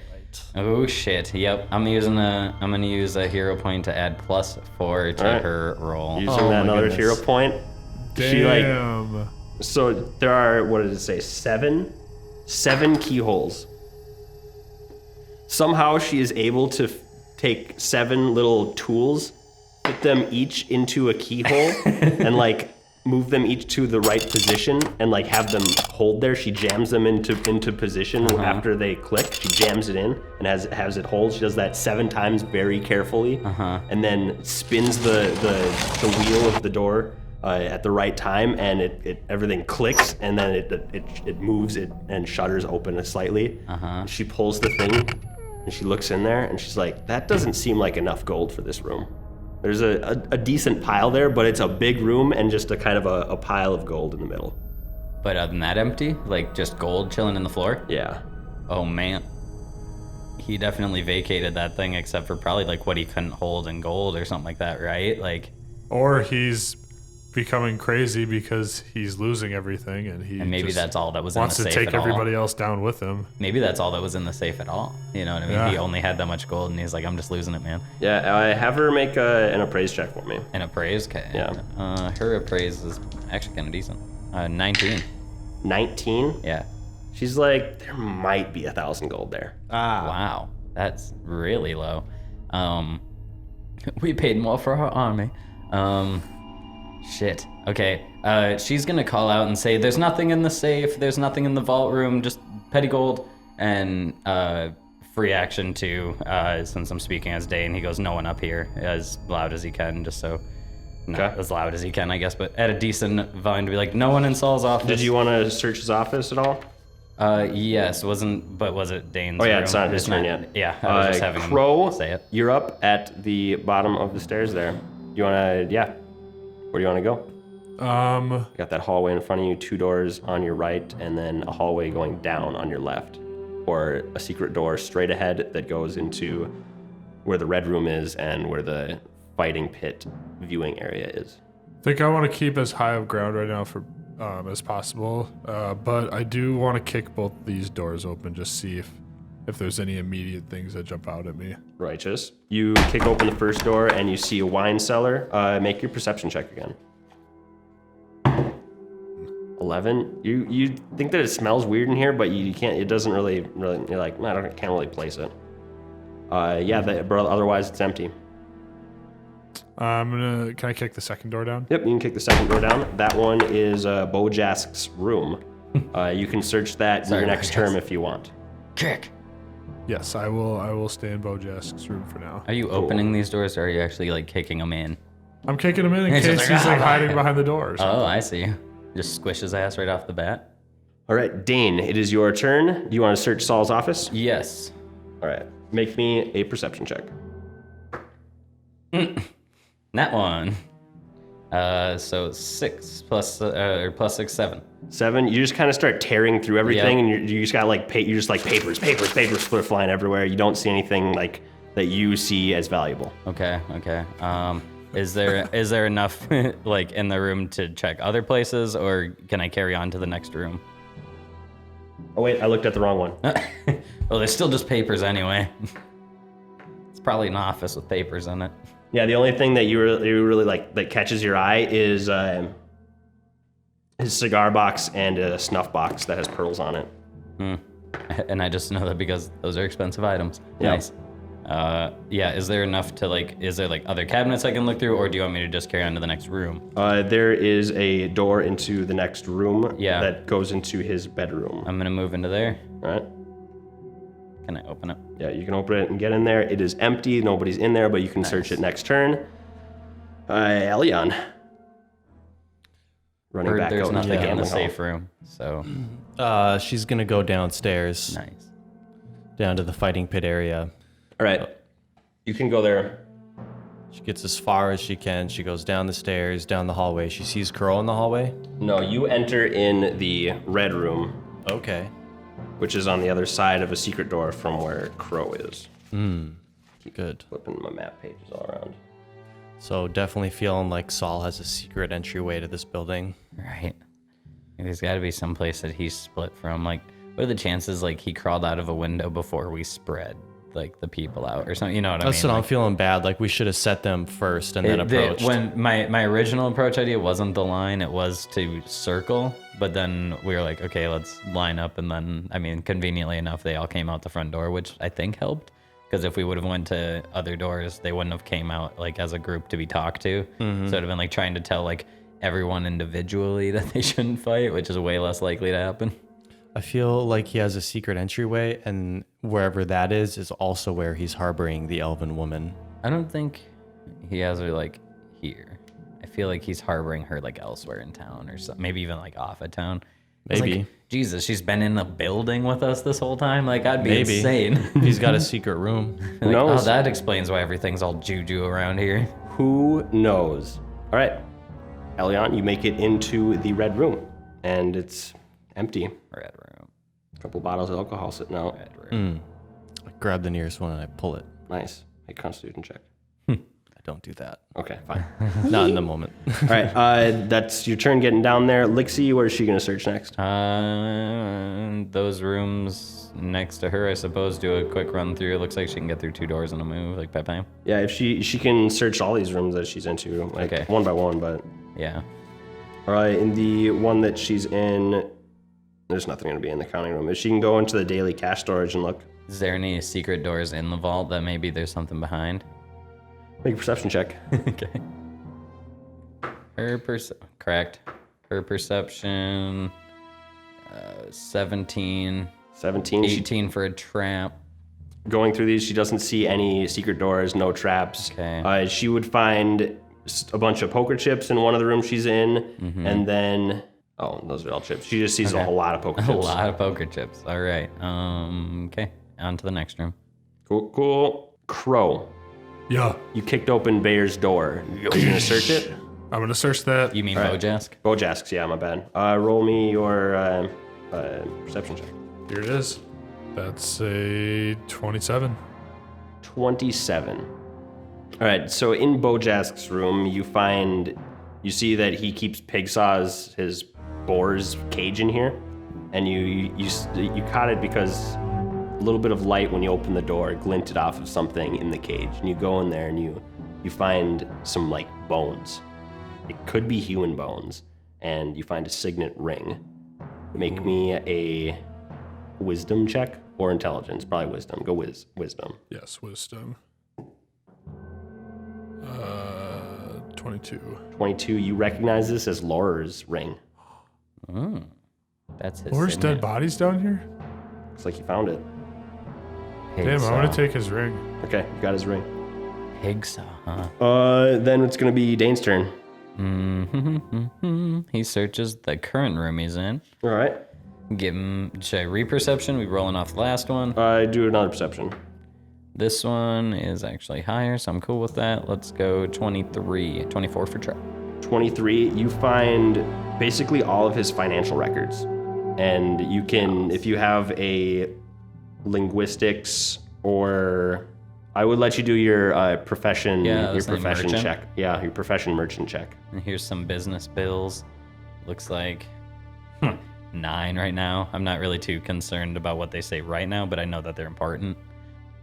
Oh shit. Yep. I'm gonna use a hero point to add +4 to her roll. Using that another hero point. Damn. So there are, what did it say? 7 keyholes. Somehow she is able to take 7 little tools, fit them each into a keyhole, and move them each to the right position and like have them hold there. She jams them into position after they click. She jams it in and has it hold. She does that 7 times very carefully, and then spins the wheel of the door at the right time, and it everything clicks, and then it moves it and shutters open slightly. She pulls the thing and she looks in there and she's like, that doesn't seem like enough gold for this room. There's a decent pile there, but it's a big room and just a kind of a pile of gold in the middle. But other than that, empty? Like just gold chilling in the floor? Yeah. Oh man. He definitely vacated that thing except for probably like what he couldn't hold in gold or something like that, right? Like. Or he's becoming crazy because he's losing everything and maybe that's all that was in the safe wants to take at all. everybody else down with him. Maybe that's all that was in the safe at all. You know what I mean? Yeah. He only had that much gold and he's like, I'm just losing it, man. Yeah, I have her make an appraise check for me. An appraise? Okay. Yeah. Her appraise is actually kind of decent. 19. 19? Yeah. She's like, there might be 1,000 gold there. Wow. That's really low. We paid more for her army. Shit. Okay. She's gonna call out and say, there's nothing in the safe, there's nothing in the vault room, just petty gold. And free action too, since I'm speaking as Dane, he goes, no one up here, as loud as he can, just so, not as loud as he can, I guess, but at a decent volume to be like, no one in Saul's office. Did you want to search his office at all? Yes, was it Dane's Oh yeah, room? it's not his turn yet. Yeah, I was just having Crow, him say it. You're up at the bottom of the stairs there. You wanna, where do you wanna go? You got that hallway in front of you, 2 doors on your right, and then a hallway going down on your left. Or a secret door straight ahead that goes into where the red room is and where the fighting pit viewing area is. I think I want to keep as high of ground right now for as possible, but I do want to kick both these doors open, just see if there's any immediate things that jump out at me. Righteous. You kick open the first door and you see a wine cellar. Make your perception check again. 11. You think that it smells weird in here, but you can't. It doesn't really. You're like, can't really place it. But otherwise it's empty. Can I kick the second door down? Yep, you can kick the second door down. That one is Bojask's room. You can search that in your next term if you want. Kick. Yes, I will stay in Bojask's room for now. Are you opening these doors or are you actually like kicking them in? I'm kicking him in case he's like hiding behind the door or something. Oh, I see. Just squish his ass right off the bat. All right, Dane, it is your turn. Do you want to search Saul's office? Yes. All right, make me a perception check. That one. So 6 plus 6, 7. 7. You just kind of start tearing through everything, and you just got like you're just like papers flying everywhere. You don't see anything like that you see as valuable. Okay. Is there enough like in the room to check other places, or can I carry on to the next room? Oh wait, I looked at the wrong one. Well, there's still just papers anyway. It's probably an office with papers in it. Yeah, the only thing that you really like that catches your eye is his cigar box and a snuff box that has pearls on it. And I just know that because those are expensive items. Yeah. Nice. Is there enough to is there like other cabinets I can look through, or do you want me to just carry on to the next room? There is a door into the next room that goes into his bedroom. I'm gonna move into there. All right. Can I open it? Yeah, you can open it and get in there. It is empty, nobody's in there, but you can search it next turn. Elion. Running back there's out into the nothing in the gambling hall. safe room, so. She's gonna go downstairs. Nice. Down to the fighting pit area. All right, you can go there. She gets as far as she can. She goes down the stairs, down the hallway. She sees Curl in the hallway. No, you enter in the red room, Okay. which is on the other side of a secret door from where Crow is. Good. Flipping my map pages all around. So definitely feeling like Saul has a secret entryway to this building. Right. There's got to be some place that he's split from. Like, what are the chances like he crawled out of a window before we spread like the people out or something? You know what I mean? That's what I'm feeling bad. Like we should have set them first and then approached. When my original approach idea wasn't the line, it was to circle. But then we were like, okay, let's line up. And then, I mean, conveniently enough, they all came out the front door, which I think helped. Because if we would have went to other doors, they wouldn't have came out like as a group to be talked to. So it would have been like trying to tell like everyone individually that they shouldn't fight, which is way less likely to happen. I feel like he has a secret entryway, and wherever that is also where he's harboring the elven woman. I don't think he has her like here. I feel like he's harboring her like elsewhere in town or something, maybe even like off of town. Maybe. Like, Jesus, she's been in a building with us this whole time. Like, I'd be insane. He's got a secret room. Like, knows? oh, that explains why everything's all juju around here. Who knows? All right, Elion, you make it into the red room, and it's empty. Red room. A couple bottles of alcohol sitting out. Red room. I grab the nearest one and I pull it. Nice. Make a Constitution check. I don't do that. Okay, fine. Not in the moment. All right, that's your turn getting down there. Lixie, where is she going to search next? Those rooms next to her, I suppose, do a quick run through. It looks like she can get through 2 doors in a move, like bam. Yeah, if she can search all these rooms that she's into, like Okay. one by one, but... Yeah. All right, in the one that she's in, there's nothing going to be in the counting room. If she can go into the daily cash storage and look. Is there any secret doors in the vault that maybe there's something behind? Make a perception check. Okay. Correct. Her perception, 17. 17. 18 for a trap. Going through these, she doesn't see any secret doors, no traps. Okay. She would find a bunch of poker chips in one of the rooms she's in, and then... Oh, those are all chips. She just sees a whole lot of poker chips. A lot of poker chips. All right. Okay. On to the next room. Cool. Crow. Yeah. You kicked open Bayer's door. Are you going to search it? I'm gonna search that. You mean All right. Bojask? Bojask's, yeah, my bad. Roll me your perception check. Here it is. That's a 27. 27. All right, so in Bojask's room, you see that he keeps Pigsaw's, his boar's cage in here, and you caught it because a little bit of light when you open the door glinted off of something in the cage, and you go in there and you find some like bones. It could be human bones, and you find a signet ring. Make me a wisdom check or intelligence, probably wisdom. Go wisdom. Yes, wisdom. 22. 22. You recognize this as Laura's ring. That's his There's signet. dead bodies down here? Looks like you found it. Damn, I want to take his ring. Okay, you got his ring. Pigsaw, huh? Then it's gonna be Dane's turn. He searches the current room he's in. All right. Give him, should I re-perception? We rolling off the last one. Do another perception. This one is actually higher, so I'm cool with that. Let's go 23. 24 for trap. 23. You find basically all of his financial records, and you can, if you have a linguistics or I would let you do your profession, your profession merchant. check. Yeah, your profession merchant check. And here's some business bills. Looks like 9 right now. I'm not really too concerned about what they say right now, but I know that they're important.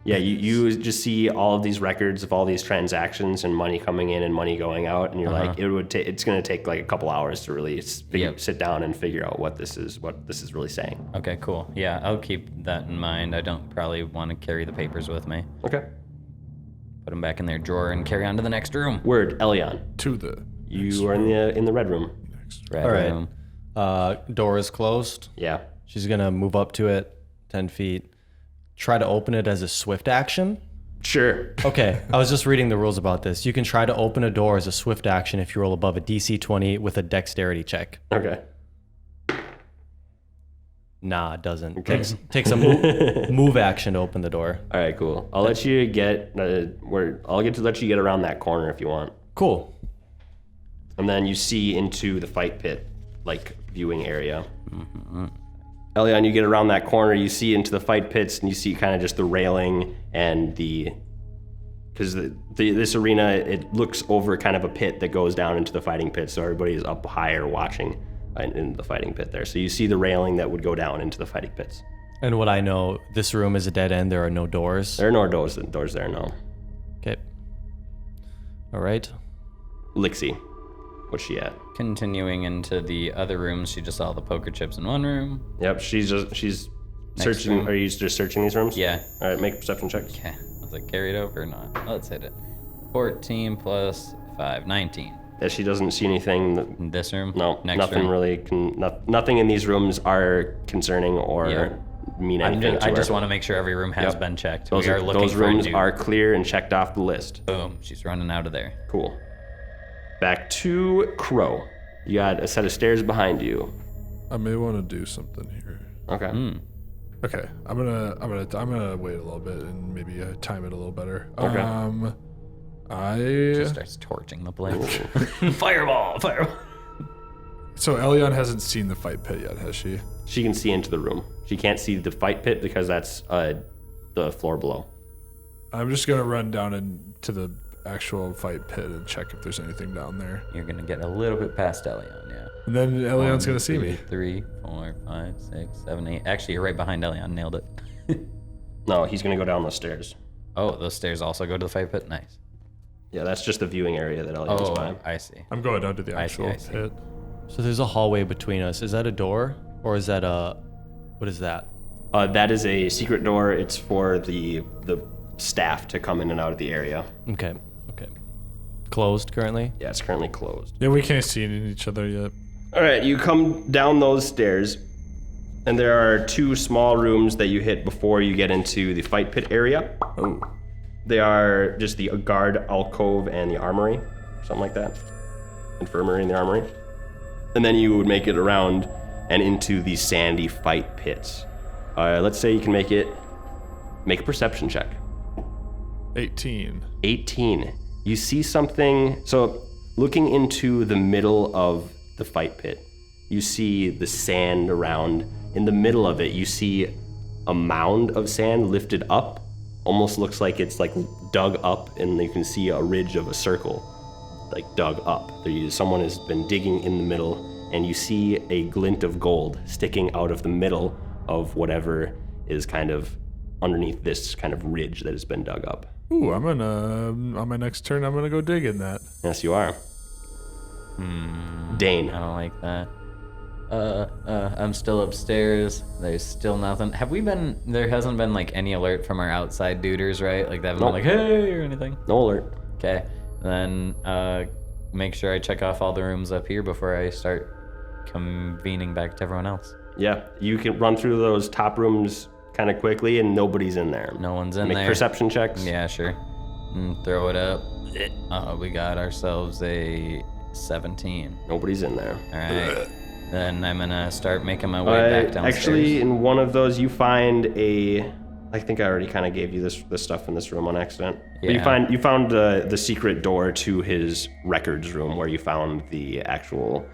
Yeah, you just see all of these records of all these transactions and money coming in and money going out, and you're like, it's going to take like a couple hours to really sit down and figure out what this is really saying. Okay, cool. Yeah, I'll keep that in mind. I don't probably want to carry the papers with me. Okay. Put them back in their drawer and carry on to the next room. Word, Elion. You are in the red room. Red All right. room. Door is closed. Yeah. She's gonna move up to it 10 feet. Try to open it as a swift action. Sure. Okay, I was just reading the rules about this. You can try to open a door as a swift action if you roll above a DC 20 with a dexterity check. Okay. Nah, it doesn't. Takes a move action to open the door. All right, cool. I'll let you get let you get around that corner if you want. Cool. And then you see into the fight pit, like viewing area. Elion, you get around that corner, you see into the fight pits, and you see kind of just the railing and because this arena, it looks over kind of a pit that goes down into the fighting pit, so everybody is up higher watching in the fighting pit there. So you see the railing that would go down into the fighting pits. And what I know, this room is a dead end. There are no doors. There are no doors there, no. Okay. All right. Lixie, what's she at? Continuing into the other rooms, she just saw the poker chips in one room. Yep, she's searching. room. Are you just searching these rooms? Yeah. All right, make a perception check. Okay. Was it carried over or not? Let's hit it. 14 plus 5, 19. as she doesn't see anything. In this room? No, Next nothing room? really. Nothing in these rooms are concerning or mean anything to I her. just want to make sure every room has been checked. Those, we are looking those for a rooms dude. are clear and checked off the list. Boom. She's running out of there. Cool. Back to Crow. You got a set of stairs behind you. I may want to do something here. Okay. Okay, I'm gonna wait a little bit and maybe time it a little better. Okay. Just starts torching the place. Fireball! So Elion hasn't seen the fight pit yet, has she? She can see into the room. She can't see the fight pit because that's the floor below. I'm just gonna run down into the actual fight pit and check if there's anything down there. You're gonna get a little bit past Elion, yeah. And then Elion's gonna see me. 3, 4, 5, 6, 7, 8. Actually, you're right behind Elion. Nailed it. No, he's gonna go down those stairs. Oh, those stairs also go to the fight pit? Nice. Yeah, that's just the viewing area that Elion's by. I see. I'm going down to the actual I see. pit. So there's a hallway between us. Is that a door? Or is that what is that? That is a secret door. It's for the staff to come in and out of the area. Okay. Closed currently? Yeah, it's currently closed. Yeah, we can't see each other yet. All right, you come down those stairs, and there are 2 small rooms that you hit before you get into the fight pit area. Oh. They are just the guard alcove and the armory, something like that. Infirmary and the armory. And then you would make it around and into the sandy fight pits. Let's say you can make a perception check. 18. 18. You see something, so looking into the middle of the fight pit, you see the sand around. In the middle of it, you see a mound of sand lifted up. Almost looks like it's like dug up, and you can see a ridge of a circle, like dug up. Someone has been digging in the middle, and you see a glint of gold sticking out of the middle of whatever is kind of underneath this kind of ridge that has been dug up. Ooh, on my next turn, I'm gonna go dig in that. Yes, you are. Dane. I don't like that. I'm still upstairs. There's still nothing. There hasn't been like any alert from our outside duders, right? Like they haven't been like, hey, or anything? No alert. Okay. Then make sure I check off all the rooms up here before I start convening back to everyone else. Yeah, you can run through those top rooms kind of quickly, and nobody's in there. No one's in there. Make perception checks. Yeah, sure. Throw it up. We got ourselves a 17. Nobody's in there. All right. Then I'm gonna start making my way back downstairs. Actually, in one of those, you find I think I already kind of gave you this stuff in this room on accident. Yeah. But you found the secret door to his records room, where you found the actual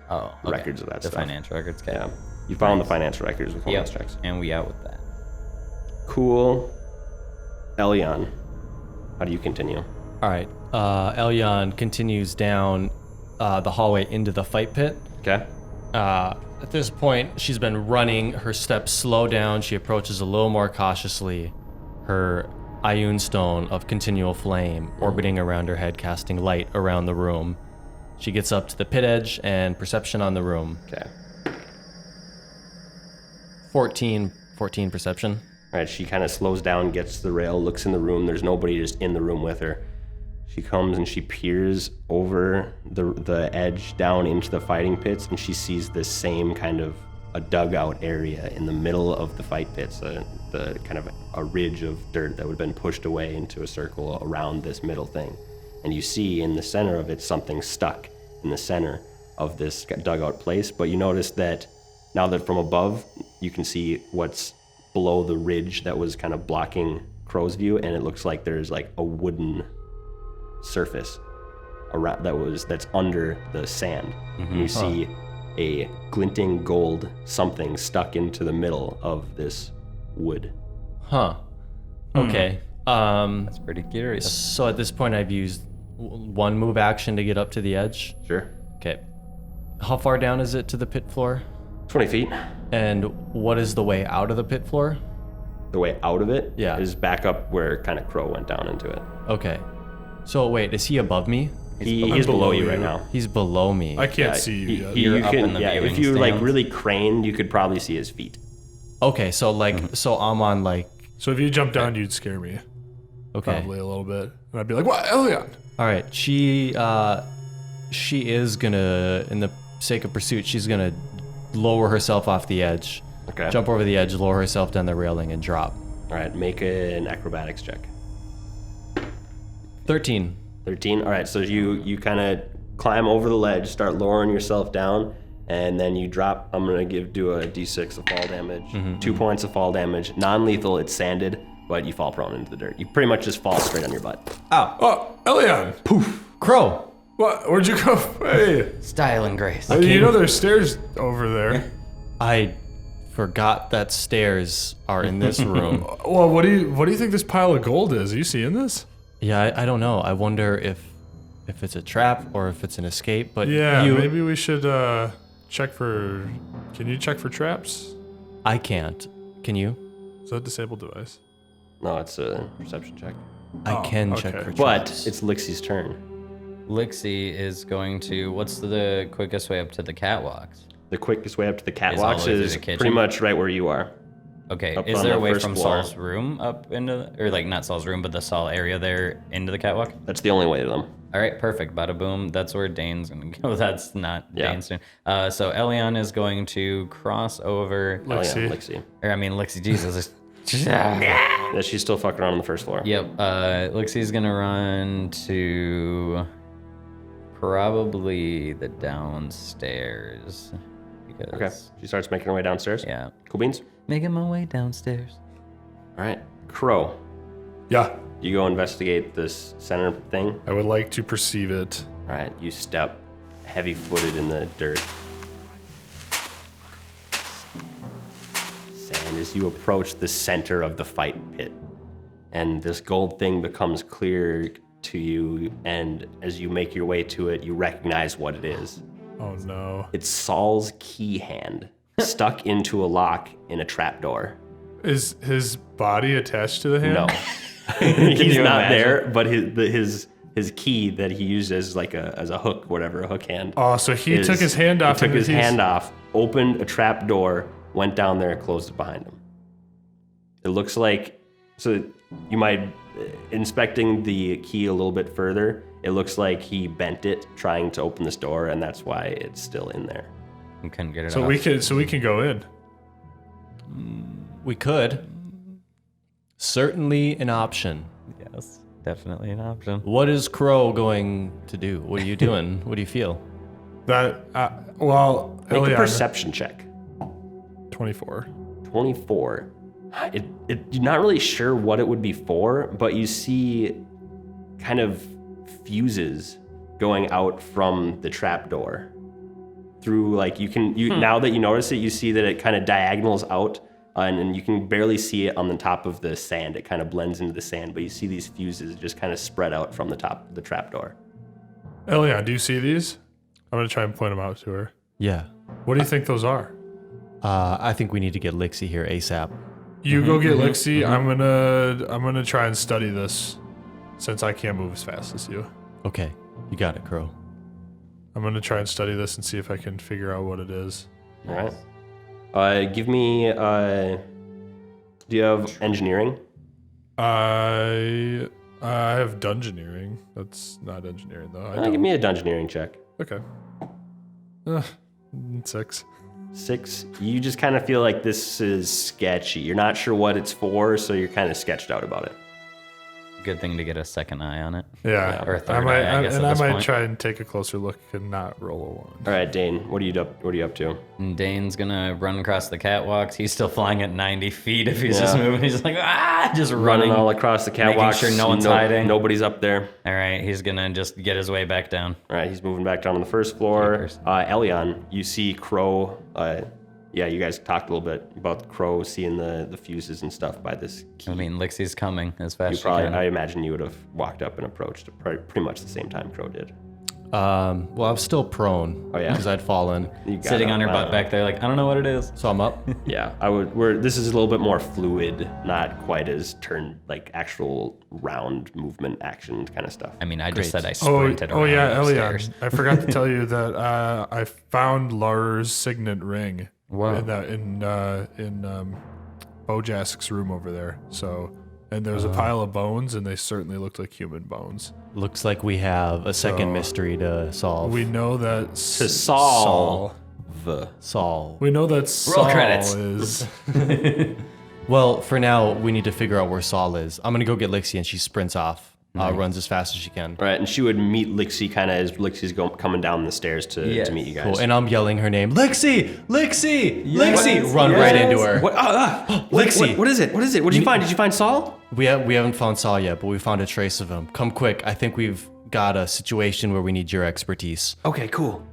records of that the stuff. financial records. Okay. Yeah, you found the financial records with bonus checks. And we out with that. Cool. Elion, how do you continue? All right. Elion continues down the hallway into the fight pit. Okay. At this point, she's been running. Her steps slow down. She approaches a little more cautiously. Her Ioun stone of continual flame orbiting around her head, casting light around the room. She gets up to the pit edge and perception on the room. Okay. 14 perception. All right, she kind of slows down, gets to the rail, looks in the room. There's nobody just in the room with her. She comes and she peers over the edge down into the fighting pits, and she sees this same kind of a dugout area in the middle of the fight pits, the kind of a ridge of dirt that would have been pushed away into a circle around this middle thing. And you see in the center of it something stuck in the center of this dugout place, but you notice that now that from above you can see what's below the ridge that was kind of blocking Crow's view, and it looks like there's like a wooden surface around that's under the sand. And you see a glinting gold something stuck into the middle of this wood. Okay. That's pretty curious. So at this point, I've used one move action to get up to the edge. Sure. Okay. How far down is it to the pit floor? 20 feet. And what is the way out of the pit floor? The way out of it Yeah. is back up where kind of Crow went down into it. Okay. So wait, is he above me? He's below you right now. He's below me. I can't see you yet. You're You up can, in the yeah, viewing if you like stands. really craned, you could probably see his feet. Okay, so like, so I'm on like, So if you jump down, you'd scare me. okay. Probably a little bit. And I'd be like, what, Elion? All right. She she is gonna, in the sake of pursuit, she's gonna lower herself off the edge. Okay. Jump over the edge, lower herself down the railing, and drop. All right, make an acrobatics check. 13. 13. All right, so you kind of climb over the ledge, start lowering yourself down, and then you drop. I'm gonna do a d6 of fall damage. 2 points of fall damage. Non-lethal. It's sanded, but you fall prone into the dirt. You pretty much just fall straight on your butt. Oh, Elion. Poof. Crow. What? Where'd you go? Hey. Style and grace. You know there's stairs over there. I forgot that stairs are in this room. Well, what do you think this pile of gold is? Are you seeing this? Yeah, I don't know. I wonder if it's a trap or if it's an escape. But Yeah, maybe we should check for. Can you check for traps? I can't. Can you? Is that a disabled device? No, it's a perception check. I can check okay. for But traps. it's Lixie's turn. Lixie is going to. What's the quickest way up to the catwalks? The quickest way up to the all the way catwalks through is the kitchen? pretty much right where you are. Okay, Up is on there the a way first from floor. Saul's room up into, or like not Saul's room, but the Saul area there into the catwalk? That's the only way to them. All right, perfect. Bada boom. That's where Dane's gonna go. That's not Yeah. Dane's turn. So Elion is going to cross over. Lixie. Lixie. Or I mean, Lixie. Jesus. Yeah, she's still fucking around on the first floor. Yep. Lixie's gonna run to probably the downstairs because. Okay. She starts making her way downstairs. Yeah. Cool beans. Making my way downstairs. All right. Crow. Yeah. You go investigate this center thing. I would like to perceive it. All right. You step heavy-footed in the dirt. Sand as you approach the center of the fight pit. And this gold thing becomes clear to you, and as you make your way to it, you recognize what it is. Oh no. It's Saul's key hand stuck into a lock in a trapdoor. Is his body attached to the hand? No. He's you not imagine? there, but his key that he used as like as a hook, whatever, a hook hand. Oh, so he took his hand off. He took and his he's- hand off, opened a trap door, went down there, closed it behind him. It looks like, so you might, inspecting the key a little bit further, it looks like he bent it trying to open this door, and that's why it's still in there. I couldn't get it So off. we can go in. We could. Certainly an option. Yes, definitely an option. What is Crow going to do? What are you doing? What do you feel? That well, Make a Elion, perception check. 24. 24. You're not really sure what it would be for, but you see kind of fuses going out from the trapdoor. Through like now that you notice it, you see that it kind of diagonals out, and you can barely see it on the top of the sand. It kind of blends into the sand, but you see these fuses just kind of spread out from the top of the trapdoor. Elion, do you see these? I'm gonna try and point them out to her. Yeah. What do you think those are? I think we need to get Lixie here ASAP. You go get Lixie. I'm gonna try and study this, since I can't move as fast as you. Okay. You got it, Crow. I'm gonna try and study this and see if I can figure out what it is. All right. Give me. Do you have engineering? I have dungeoneering. That's not engineering though. I Give don't. me a dungeoneering check. Okay. 6. 6. You just kind of feel like this is sketchy. You're not sure what it's for, so you're kind of sketched out about it. Good thing to get a second eye on it. Yeah. Or a third I might, eye, I guess, and at I this might point. try and take a closer look and not roll a 1. All right, Dane. What are you up to? And Dane's gonna run across the catwalks. He's still flying at 90 feet if he's just moving. He's like, just running. All across the catwalk. sure no one's hiding. Nobody's up there. All right, he's gonna just get his way back down. All right, he's moving back down on the first floor. Elion, you see Crow. Yeah, you guys talked a little bit about Crow seeing the fuses and stuff by this key. I mean, Lixie's coming as fast You as she probably, can. I imagine you would have walked up and approached at pretty much the same time Crow did. Well, I'm still prone. Oh, yeah? Because I'd fallen. You got Sitting up, on her I butt don't know. back there, like, I don't know what it is. So I'm up. Yeah, I would. This is a little bit more fluid, not quite as like actual round movement action kind of stuff. I mean, I just Great. said I sprinted around yeah, upstairs. Elion. I forgot to tell you that I found Lars' signet ring Wow. in Bojask's room over there. So and there was a pile of bones, and they certainly looked like human bones. Looks like we have a second mystery to solve. We know that To Saul. Saul. We know that Saul credits. is. Well, for now, we need to figure out where Saul is. I'm gonna go get Lixie, and she sprints off. Runs as fast as she can. Right, and she would meet Lixie kind of as Lixie's coming down the stairs to meet you guys. Cool. And I'm yelling her name, Lixie, Lixie, Lixie. Run right into her. What? Lixie. What is it? What is it? What did you find? Did you find Saul? We haven't found Saul yet, but we found a trace of him. Come quick. I think we've got a situation where we need your expertise. Okay, cool.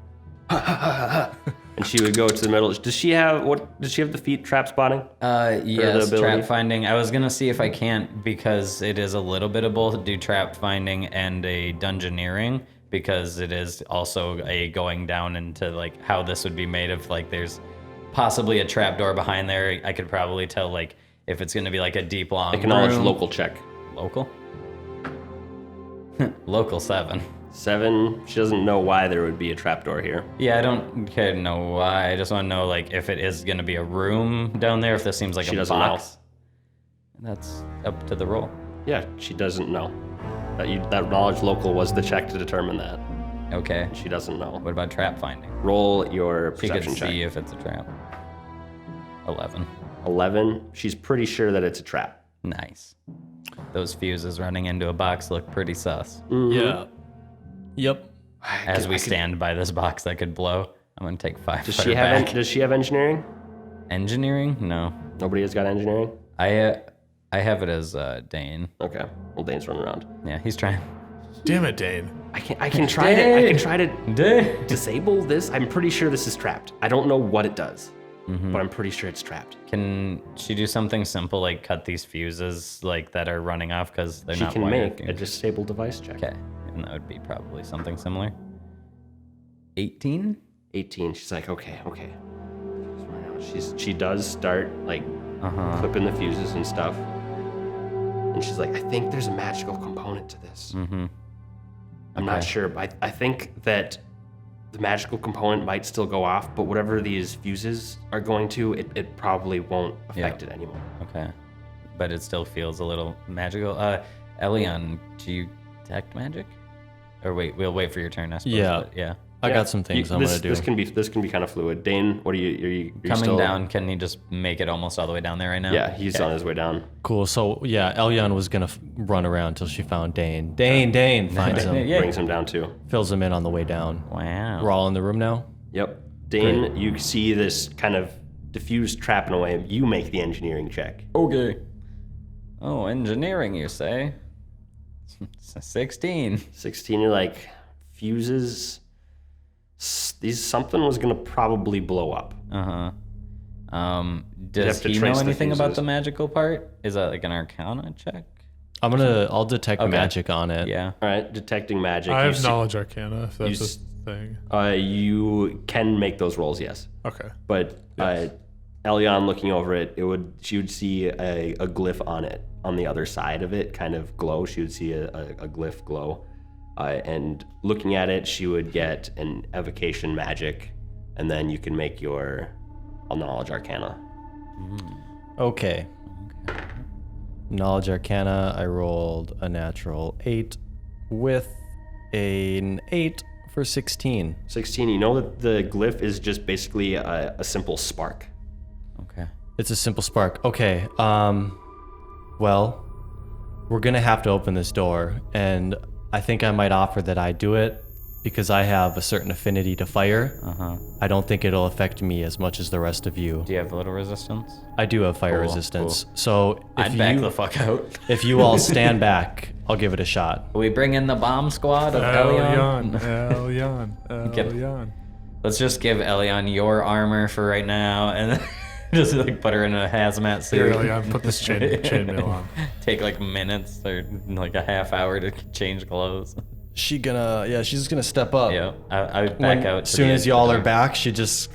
And she would go to the middle. Does she have the feat trap spotting? Yes, ability? trap finding. I was gonna see if I can't, because it is a little bit of both, do trap finding and a dungeoneering, because it is also a going down into like how this would be made. If like there's possibly a trap door behind there, I could probably tell like if it's gonna be like a deep long Acknowledge room. local check. Local? Local 7. 7. She doesn't know why there would be a trapdoor here. Yeah, I don't care to know why. I just want to know like if it is gonna be a room down there, if this seems like She a doesn't box. That's up to the roll. Yeah, she doesn't know. That knowledge local was the check to determine that. Okay. She doesn't know. What about trap finding? Roll your She could perception check. see if it's a trap. 11. 11. She's pretty sure that it's a trap. Nice. Those fuses running into a box look pretty sus. Yeah. Yep. As we stand by this box that could blow, I'm gonna take 5. Does she have engineering? Engineering? No. Nobody has got engineering? I have it as Dane. Okay. Well, Dane's running around. Yeah, he's trying. Damn it, Dane. I can try to. I can try to Dane. disable this. I'm pretty sure this is trapped. I don't know what it does, but I'm pretty sure it's trapped. Can she do something simple like cut these fuses like that are running off because they're She not can wired? make a disable device check. Okay, and that would be probably something similar. 18. 18. She's like, okay. She does start like clipping the fuses and stuff, and she's like, I think there's a magical component to this. I'm not sure, but I think that the magical component might still go off, but whatever these fuses are going to, it probably won't affect it anymore. Okay, but it still feels a little magical. Elion, do you detect magic? Or wait, we'll wait for your turn, I suppose. Yeah. But yeah. I got some things I'm gonna do. This can be kind of fluid. Dane, what are you Coming still down, can he just make it almost all the way down there right now? Yeah, he's on his way down. Cool. So yeah, Elyon was gonna run around till she found Dane. Dane finds him, Yeah. Brings him down too. fills him in on the way down. Wow. We're all in the room now. Yep. Dane, you see this kind of diffused trap in a way. You make the engineering check. Okay. Oh, engineering, you say? 16. 16, you're like, fuses. Something was gonna probably blow up. Uh-huh. Does have to he know trace the anything about fuses. the magical part? Is that like an Arcana check? I'll detect Okay. magic on it. Yeah. All right, detecting magic. I You have see- knowledge arcana, if that's s- a thing. You can make those rolls, yes. Okay. But Elion looking over it, she would see a glyph on it, on the other side of it, kind of glow. She would see a glyph glow. And looking at it, she would get an evocation magic, and then you can make your knowledge arcana. Okay. Knowledge Arcana, I rolled a natural 8 with an 8 for 16. 16, you know that the glyph is just basically a simple spark. Okay. It's a simple spark. Okay. Well, we're gonna have to open this door, and I think I might offer that I do it because I have a certain affinity to fire. I don't think it'll affect me as much as the rest of you. Do you have a little resistance? I do have fire Cool, resistance. So I'd back the fuck out. if you all stand back, I'll give it a shot. We bring in the bomb squad of Elion. Elyon. Let's just give Elion your armor for right now, and then just like put her in a hazmat Here, suit. Elyon, put this chainmail on. Take like minutes or like a half hour to change clothes. She's just gonna step up. Yeah, I would back out. As to soon the as edge y'all of are the back, she just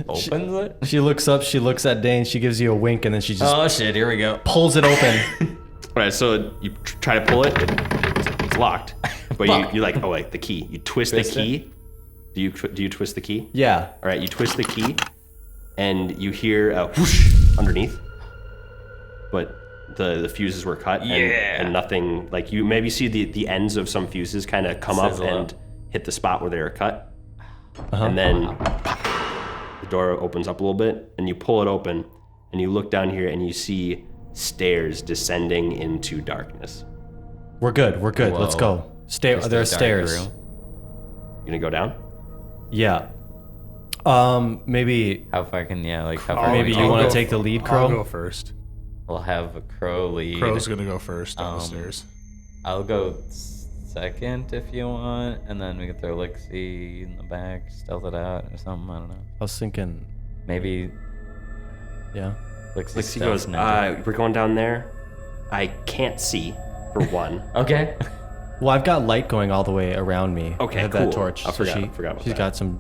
opens it. she looks up, she looks at Dane, she gives you a wink, and then she just Oh shit! Here we go. pulls it open. All right, so you try to pull it. It's locked. But you like, oh wait, the key. You twist the key. Do you twist the key? Yeah. All right, you twist the key, and you hear a whoosh underneath. But the fuses were cut and nothing, like you maybe see the ends of some fuses kind of come up and hit the spot where they were cut. And then the door opens up a little bit and you pull it open and you look down here and you see stairs descending into darkness. We're good. Whoa. Let's go. There are stairs. You gonna go down? Yeah. Maybe How far can how far? maybe you want to take the lead, Crow? I'll go first. We'll have a Crow lead. Crow's gonna go first down the stairs. I'll go second if you want, and then we can throw Lixie in the back, stealth it out or something. I don't know. I was thinking, Maybe yeah. Lixie goes, we're going down there. I can't see, for one. Okay. Well, I've got light going all the way around me. Okay, I have cool. that torch. I so forgot about she's that. got some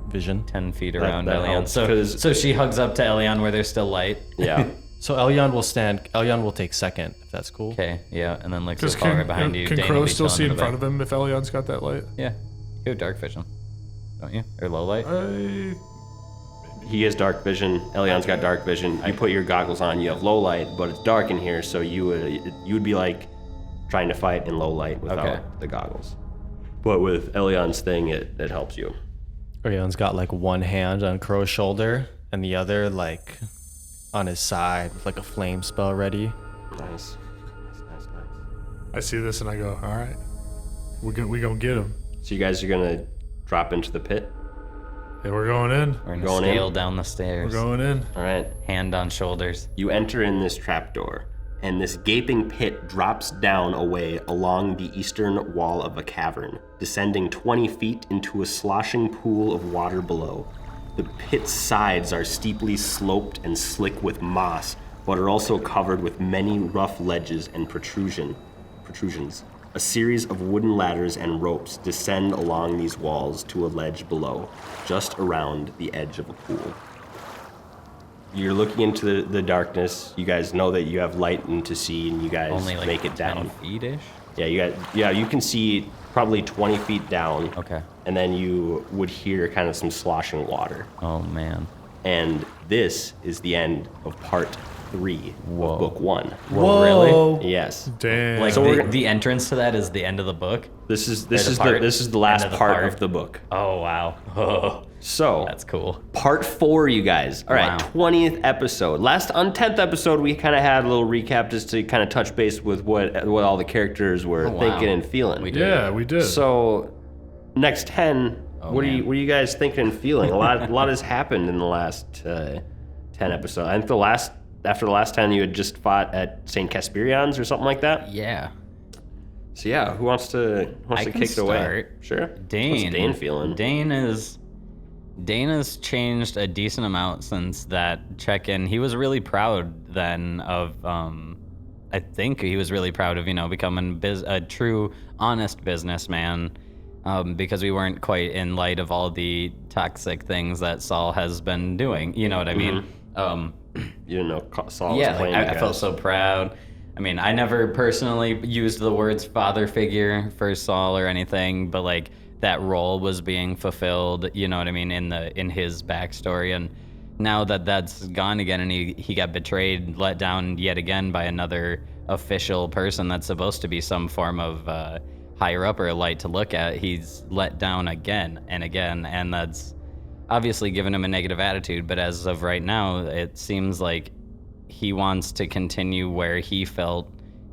vision. 10 feet around that Elion. helps, So she hugs up to Elion where there's still light. Yeah. So Elion will take second, if that's cool. Okay, yeah, and then Lixie will Because follow right behind you. can Dane Crow will be still chilling see in the front back. of him if Elion's got that light? Yeah. You have dark vision, don't you? Or low light? He has dark vision. Elion's got dark vision. You put your goggles on, you have low light, but it's dark in here, so you would be like trying to fight in low light without the goggles. But with Elion's thing, it helps you. Elion's got like one hand on Crow's shoulder and the other like on his side with like a flame spell ready. Nice. I see this and I go, all right, we gonna get him. So you guys are gonna drop into the pit? Yeah, we're going in. We're gonna Going scale in? down the We're stairs. going in. All right. Hand on shoulders. You enter in this trapdoor, and this gaping pit drops down away along the eastern wall of a cavern, descending 20 feet into a sloshing pool of water below. The pit's sides are steeply sloped and slick with moss, but are also covered with many rough ledges and protrusions. A series of wooden ladders and ropes descend along these walls to a ledge below, just around the edge of a pool. You're looking into the darkness. You guys know that you have light and to see, and you guys Only like make it 10 down. feet-ish? Yeah, you can see probably 20 feet down. Okay. And then you would hear kind of some sloshing water. Oh, man. And this is the end of part 3 of book 1. Whoa, really? Yes. Damn. Like So the entrance to that is the end of the book? This is the part- the last end of the part part. of the book. Oh, wow. Oh, So that's cool. part 4, you guys. All right, Wow. 20th episode. On 10th episode, we kind of had a little recap just to kind of touch base with what all the characters were wow. thinking and feeling. We did. Yeah, we did. So next 10, what are man. you guys thinking and feeling? A lot has happened in the last 10 episodes. I think after the last 10, you had just fought at St. Casperion's or something like that. Yeah. So yeah, who wants to I can kick it away? start. Sure. Dane. What's Dane feeling? Dane has changed a decent amount since that check-in. He was really proud then of, I think he was really proud of, becoming a true, honest businessman, because we weren't quite in light of all the toxic things that Saul has been doing. You know what I mean? You didn't know Saul was Yeah, playing I felt so proud. I mean, I never personally used the words father figure for Saul or anything, but like that role was being fulfilled, you know what I mean, in his backstory. And now that that's gone again and he got betrayed, let down yet again by another official person that's supposed to be some form of higher up or a light to look at, he's let down again and again, and that's obviously given him a negative attitude. But as of right now, it seems like he wants to continue where he felt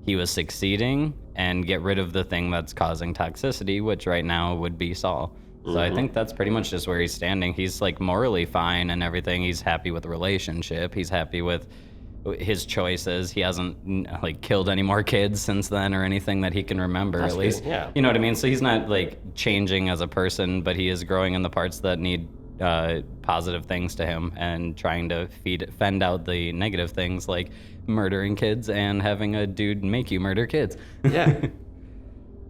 he was succeeding and get rid of the thing that's causing toxicity, which right now would be Saul. So I think that's pretty much just where he's standing. He's like morally fine and everything. He's happy with the relationship. He's happy with his choices. He hasn't like killed any more kids since then or anything that he can remember, That's at good, least. yeah. You know what I mean? So he's not like changing as a person, but he is growing in the parts that need positive things to him and trying to fend out the negative things like murdering kids and having a dude make you murder kids. Yeah.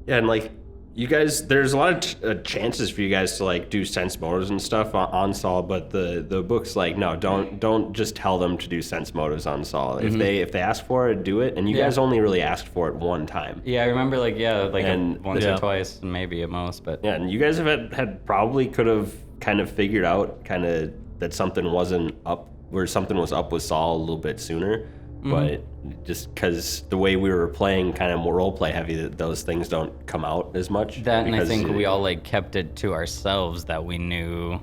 Yeah, and like you guys, there's a lot of chances for you guys to like do sense motives and stuff on Saul, but the book's like, no, don't just tell them to do sense motives on Saul. If they ask for it, do it. And you guys only really asked for it one time. Yeah, I remember once yeah. or twice, maybe at most, but Yeah, and you guys had probably could have kind of figured out kind of that something wasn't up, or something was up with Saul a little bit sooner. but just because the way we were playing kind of more role play heavy, that those things don't come out as much. That, and I think we all like kept it to ourselves, that we knew,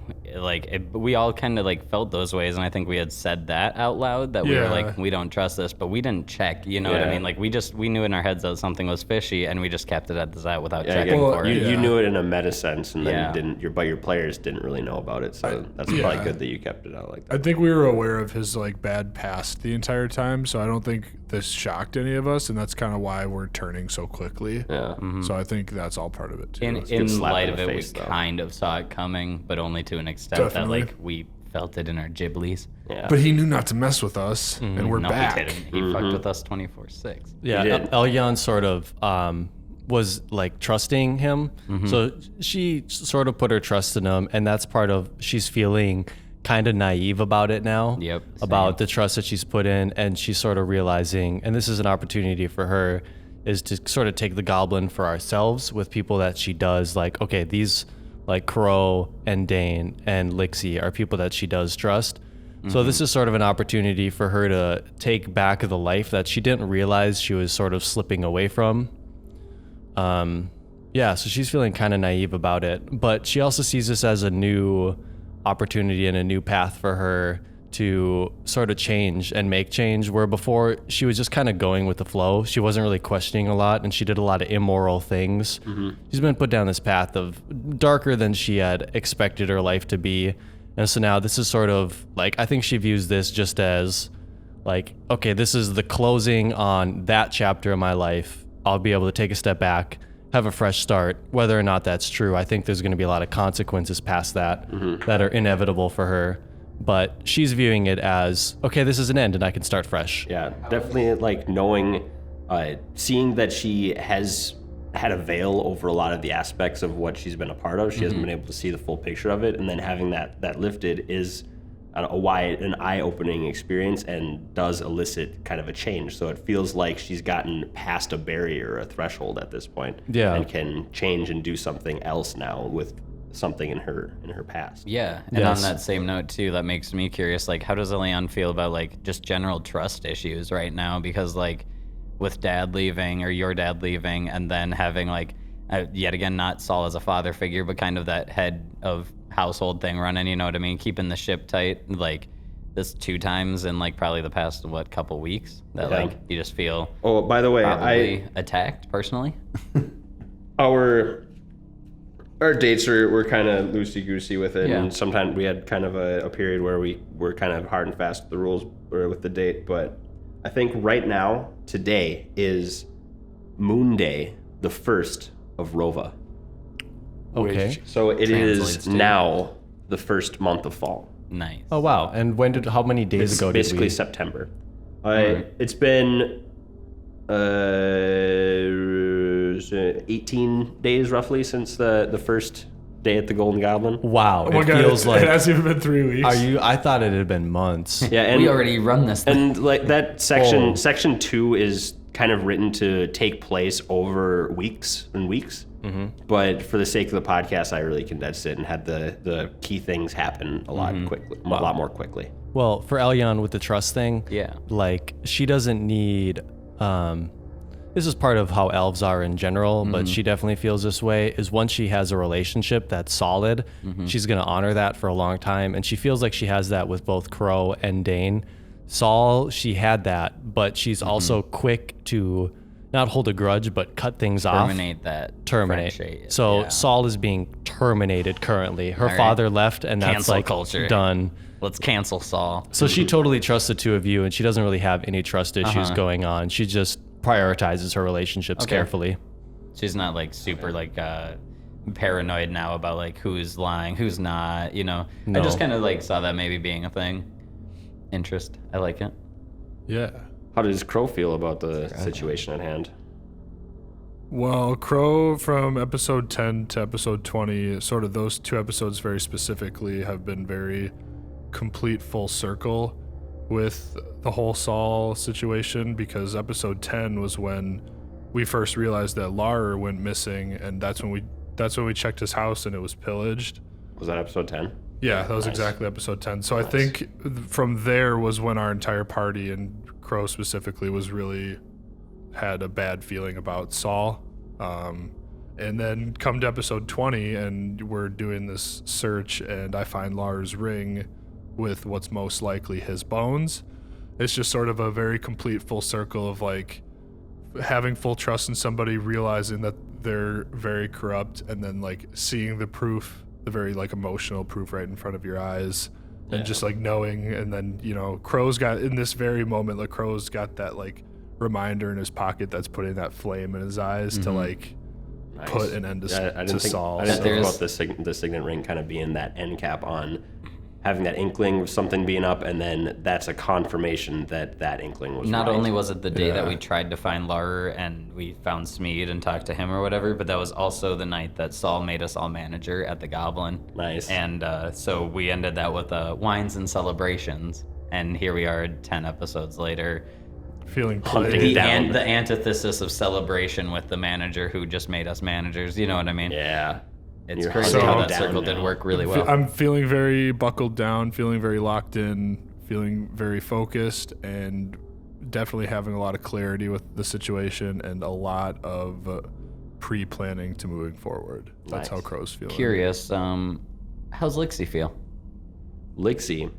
we all kind of like felt those ways, and I think we had said that out loud, that we were like, we don't trust this, but we didn't check, you know what I mean? Like we knew in our heads that something was fishy, and we just kept it at that without checking for it. You knew it in a meta sense, and then you didn't. But your players didn't really know about it, so that's probably good that you kept it out like that. I think we were aware of his like bad past the entire time, so I don't think this shocked any of us, and that's kind of why we're turning so quickly. Yeah. So I think that's all part of it too. In light of it, we kind of saw it coming, but only to an extent that like we felt it in our giblies. Yeah. But he knew not to mess with us, and we're back. He didn't. He fucked with us 24/6. Yeah, Elyon sort of was like trusting him, so she sort of put her trust in him, and that's part of she's feeling kind of naive about it now. Yep. About the trust that she's put in, and she's sort of realizing, and this is an opportunity for her, is to sort of take the goblin for ourselves with people that she does like. Okay, these like Crow and Dane and Lixie are people that she does trust. So this is sort of an opportunity for her to take back the life that she didn't realize she was sort of slipping away from. So she's feeling kind of naive about it, but she also sees this as a new opportunity and a new path for her to sort of change and make change, where before she was just kind of going with the flow. She wasn't really questioning a lot, and she did a lot of immoral things. She's been put down this path of darker than she had expected her life to be. And so now this is sort of like, I think she views this just as like, okay, this is the closing on that chapter of my life. I'll be able to take a step back, have a fresh start. Whether or not that's true, I think there's going to be a lot of consequences past that that are inevitable for her. But she's viewing it as, okay, this is an end and I can start fresh. Yeah, definitely like knowing, seeing that she has had a veil over a lot of the aspects of what she's been a part of. She hasn't been able to see the full picture of it, and then having that lifted is an eye-opening experience and does elicit kind of a change. So it feels like she's gotten past a barrier, a threshold at this point, and can change and do something else now with something in her past. Yeah, and on that same note too, that makes me curious, like how does Elian feel about like just general trust issues right now? Because like with dad leaving, or your dad leaving, and then having like yet again, not Saul as a father figure, but kind of that head of household thing running, you know what I mean, keeping the ship tight, like this 2 times in like probably the past couple weeks that like you just feel by the way, probably attacked personally. Our dates were kind of loosey-goosey with it, and sometimes we had kind of a period where we were kind of hard and fast with the rules with the date, but I think right now, today is Moon Day, the 1st of Rova. Okay. So it is now the first month of fall. Nice. Oh wow! And how many days ago did we? Basically September. It's been 18 days roughly since the first day at the Golden Goblin. Wow, Oh my God, feels like it hasn't even been 3 weeks. I thought it had been months. Yeah, and we already run this thing. And like that section 2 is kind of written to take place over weeks and weeks. But for the sake of the podcast, I really condensed it and had the key things happen a lot quickly, a lot more quickly. Well, for Elyon with the trust thing, like she doesn't need. This is part of how elves are in general, but she definitely feels this way, is once she has a relationship that's solid, she's going to honor that for a long time. And she feels like she has that with both Crow and Dane. Saul, she had that, but she's also quick to not hold a grudge, but cut things off. Terminate. Friendship. So Saul is being terminated currently. Her father left, and that's Cancel like culture. Done. Let's cancel Saul. So she totally trusts the two of you, and she doesn't really have any trust issues going on. She just prioritizes her relationships carefully. She's not like super like paranoid now about like who's lying, who's not, you know. No. I just kind of like saw that maybe being a thing. Interest. I like it. Yeah. How does Crow feel about the situation at hand? Well, Crow from episode 10 to episode 20, sort of those 2 episodes very specifically have been very complete full circle with the whole Saul situation, because episode 10 was when we first realized that Lar went missing, and that's when we checked his house and it was pillaged. Was that episode 10? Yeah, that was exactly episode 10. So I think from there was when our entire party, and Crow specifically had a bad feeling about Saul. And then come to episode 20, and we're doing this search, and I find Lars' ring with what's most likely his bones. It's just sort of a very complete full circle of like having full trust in somebody, realizing that they're very corrupt, and then like seeing the proof, the very like emotional proof right in front of your eyes, and just like knowing. And then, you know, Crow's got, in this very moment, like Crow's got that like reminder in his pocket that's putting that flame in his eyes to like put an end to Saul. I didn't think about the signet ring kind of being that end cap on having that inkling of something being up, and then that's a confirmation that inkling was Not right. only was it the day that we tried to find Laurer and we found Smeed and talked to him or whatever, but that was also the night that Saul made us all manager at the Goblin. Nice. And so we ended that with wines and celebrations, and here we are 10 episodes later. Feeling The antithesis of celebration with the manager who just made us managers, you know what I mean? Yeah. It's crazy how that circle did work really well. I'm feeling very buckled down, feeling very locked in, feeling very focused, and definitely having a lot of clarity with the situation and a lot of pre-planning to moving forward. That's how Crow's feeling. Curious, how's Lixie feel? Lixie?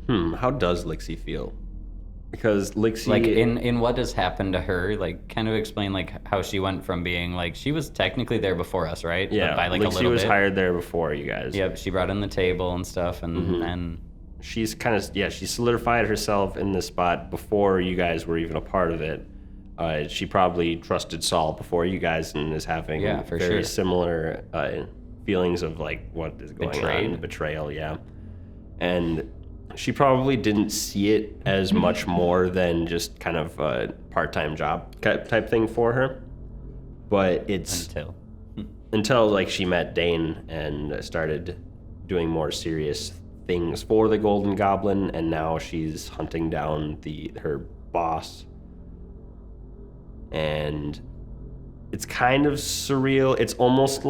How does Lixie feel? Because Lixie... Like, in what has happened to her, like, kind of explain, like, how she went from being, like, she was technically there before us, right? Yeah, but by, like, Lixie a little was bit. hired there before you guys. Yep, she brought in the table and stuff, and then... She's kind of, she solidified herself in this spot before you guys were even a part of it. She probably trusted Saul before you guys and is having very similar feelings of, like, what is going on. Betrayal, yeah. And... she probably didn't see it as much more than just kind of a part-time job type thing for her. But it's... Until like, she met Dane and started doing more serious things for the Golden Goblin, and now she's hunting down her boss. And it's kind of surreal. It's almost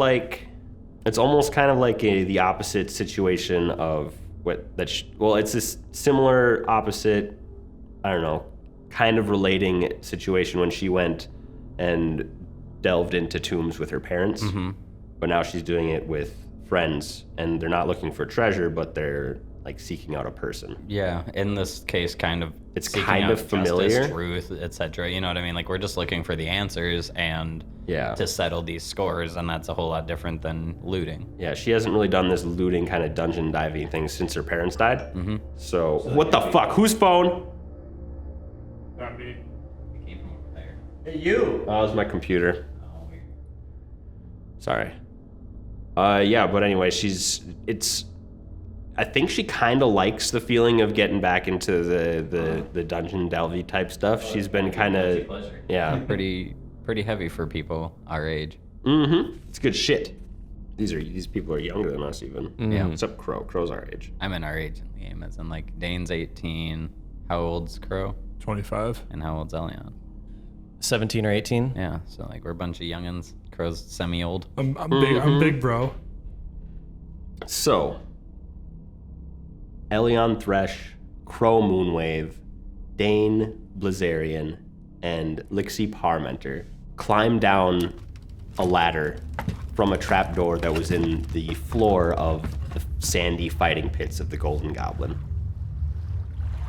kind of like the opposite situation of... it's this similar opposite, I don't know, kind of relating situation when she went and delved into tombs with her parents. But now she's doing it with friends, and they're not looking for treasure, but they're like seeking out a person. Yeah, in this case, kind of it's kind of familiar, justice, truth, etc. You know what I mean? Like, we're just looking for the answers and to settle these scores, and that's a whole lot different than looting. Yeah, she hasn't really done this looting kind of dungeon diving thing since her parents died. So what the fuck? Whose phone? Not me. It came from over there. Hey, you. Oh, it was my computer. Oh, weird. Sorry. But anyway, I think she kind of likes the feeling of getting back into the dungeon delvey type stuff. She's been kind of, pretty heavy for people our age. It's good shit. These people are younger than us even. Yeah. Except Crow. Crow's our age. I'm in our age in the game, as in, like, Dane's 18. How old's Crow? 25. And how old's Elion? 17 or 18. Yeah, so, like, we're a bunch of youngins. Crow's semi-old. I'm big. I'm big, bro. So, Elion Thresh, Crow Moonwave, Dane Blizzarian, and Lixie Parmenter climb down a ladder from a trapdoor that was in the floor of the sandy fighting pits of the Golden Goblin.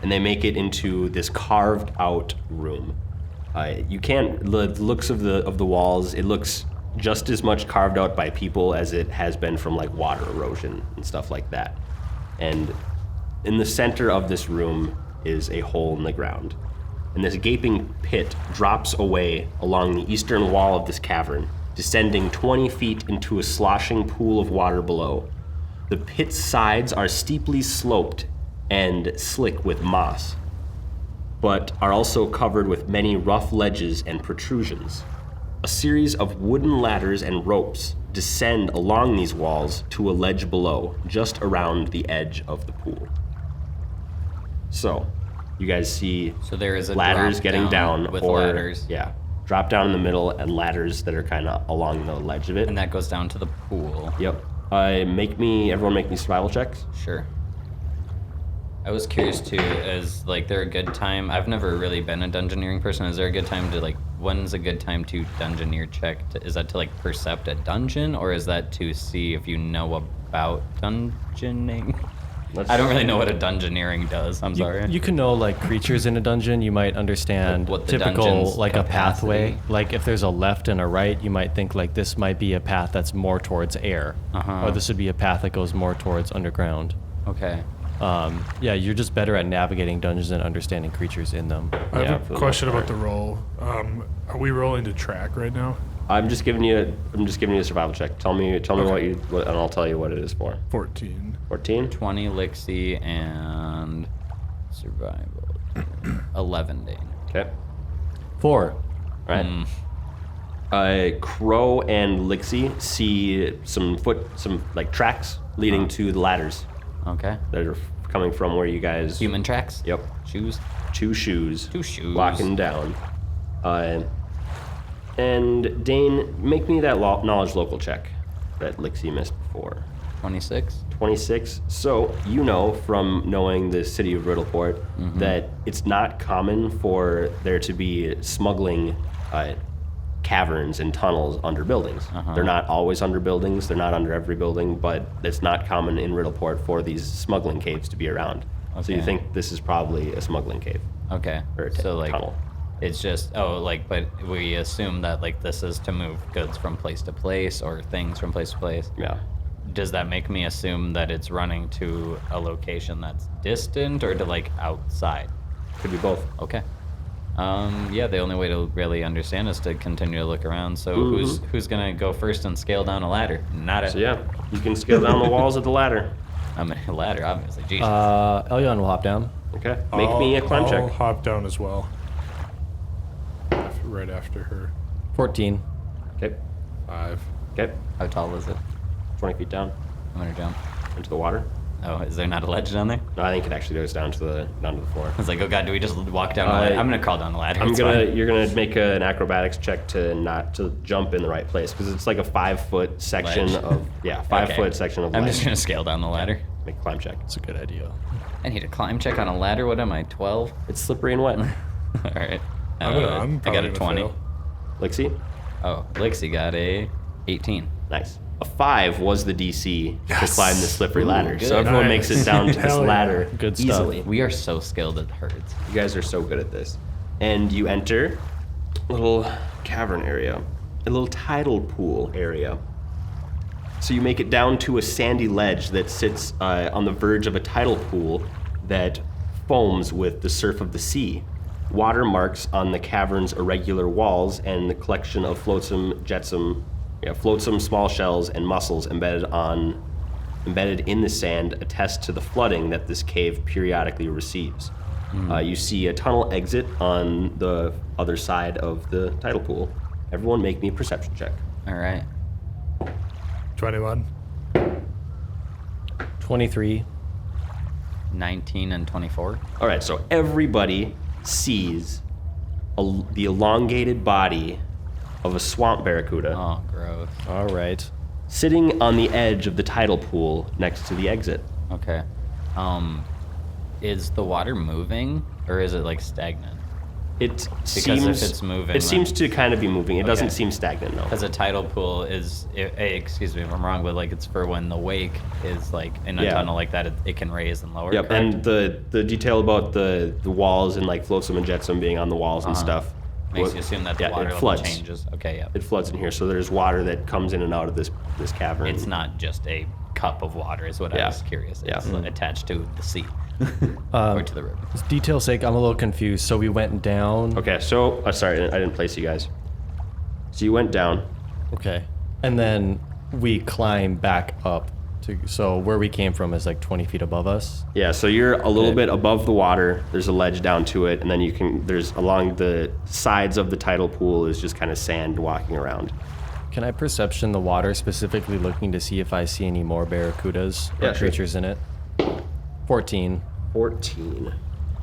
And they make it into this carved out room. The looks of the walls, it looks just as much carved out by people as it has been from like water erosion and stuff like that. And in the center of this room is a hole in the ground. And this gaping pit drops away along the eastern wall of this cavern, descending 20 feet into a sloshing pool of water below. The pit's sides are steeply sloped and slick with moss, but are also covered with many rough ledges and protrusions. A series of wooden ladders and ropes descend along these walls to a ledge below, just around the edge of the pool. So, you guys see there is a ladders getting down with or ladders. Drop down in the middle and ladders that are kind of along the ledge of it. And that goes down to the pool. Yep. Everyone make me survival checks. Sure. I was curious too, is like there a good time? I've never really been a dungeoneering person. Is there a good time to like, when's a good time to dungeoneer check? Is that to like percept a dungeon, or is that to see if you know about dungeoning? I don't really know what a dungeoneering does. I'm sorry. You can know like creatures in a dungeon. You might understand What the typical dungeon's like a pathway. capacity. Like if there's a left and a right, you might think like this might be a path that's more towards air, or this would be a path that goes more towards underground. Okay. Yeah, you're just better at navigating dungeons and understanding creatures in them. I Yeah. have a question about the roll. Are we rolling to track right now? I'm just giving you a survival check. Tell me what and I'll tell you what it is for. 14. 14? 20 Lixie and survival. 11 Dane. Okay. 4. Right. Crow and Lixie see some like tracks leading to the ladders Okay. that are coming from where you guys. Human tracks? Yep. Shoes? Two shoes. Two shoes. Walking down. And Dane, make me that knowledge local check that Lixie missed before. 26? 26. So you know from knowing the city of Riddleport that it's not common for there to be smuggling caverns and tunnels under buildings. They're not always under buildings. They're not under every building, but it's not common in Riddleport for these smuggling caves to be around. So you Okay. think this is probably a smuggling cave Okay. or a So like tunnel. it's just but we assume that like this is to move goods from place to place or things from place to place. Yeah. Does that make me assume that it's running to a location that's distant or to like outside? Could be both. Okay. Yeah, the only way to really understand is to continue to look around. So who's gonna go first and scale down a ladder? Not a So yeah, you can scale down the walls of the ladder. I'm a ladder, obviously. Jesus. Elyon will hop down. Okay. Make me a climb I'll check. hop down as well. Right after her. 14. Okay. 5. Okay. How tall is it? 20 feet down I'm gonna jump. into the water. Oh, is there not a ledge down there? No, I think it actually goes down to the floor. I was like, oh god, do we just walk down the ladder? I'm gonna crawl down the ladder. It's fine. You're gonna make an acrobatics check to not to jump in the right place because it's like a 5-foot section Ledge. of 5-foot Okay. section of I'm ledge. just gonna scale down the ladder. Make a climb check. That's a good idea. I need a climb check on a ladder. What am I, 12? It's slippery and wet. All right. I'm I got a probably 20. gonna fail. Lixie, Oh, Lixie got a 18. nice. A 5 was the DC to climb the slippery ladder, so good. everyone makes it down to this Hell yeah. ladder Good stuff. easily. We are so skilled at herds. You guys are so good at this. And you enter a little cavern area, a little tidal pool area. So you make it down to a sandy ledge that sits on the verge of a tidal pool that foams with the surf of the sea. Water marks on the cavern's irregular walls and the collection of flotsam small shells and mussels embedded in the sand attest to the flooding that this cave periodically receives. You see a tunnel exit on the other side of the tidal pool. Everyone make me a perception check. All right. 21. 23. 19 and 24. All right, so everybody sees the elongated body of a swamp barracuda Oh, gross. All right. sitting on the edge of the tidal pool next to the exit. Okay. Is the water moving or is it like stagnant? It if seems it's moving, It then- seems to kind of be moving. It doesn't Okay. seem stagnant, no. Because a tidal pool is, excuse me if I'm wrong, but like it's for when the wake is like in a Yeah. tunnel like that, it can raise and lower. Yep, correct? and the detail about the walls and like flotsam and jetsam being on the walls and stuff Makes you assume that the water it level floods. changes. Okay, yeah. It floods in here, so there's water that comes in and out of this cavern. It's not just a cup of water, is what I Yeah. was curious. Yeah. It's attached to the sea or to the river. Just detail's sake, I'm a little confused. So we went down. Okay, so sorry, I didn't place you guys. So you went down. Okay. And then we climb back up. So where we came from is like 20 feet above us. Yeah, so you're a little Okay. bit above the water. There's a ledge down to it, and then there's along the sides of the tidal pool is just kind of sand walking around. Can I perception the water, specifically looking to see if I see any more barracudas or Yeah, sure. creatures in it? 14. 14.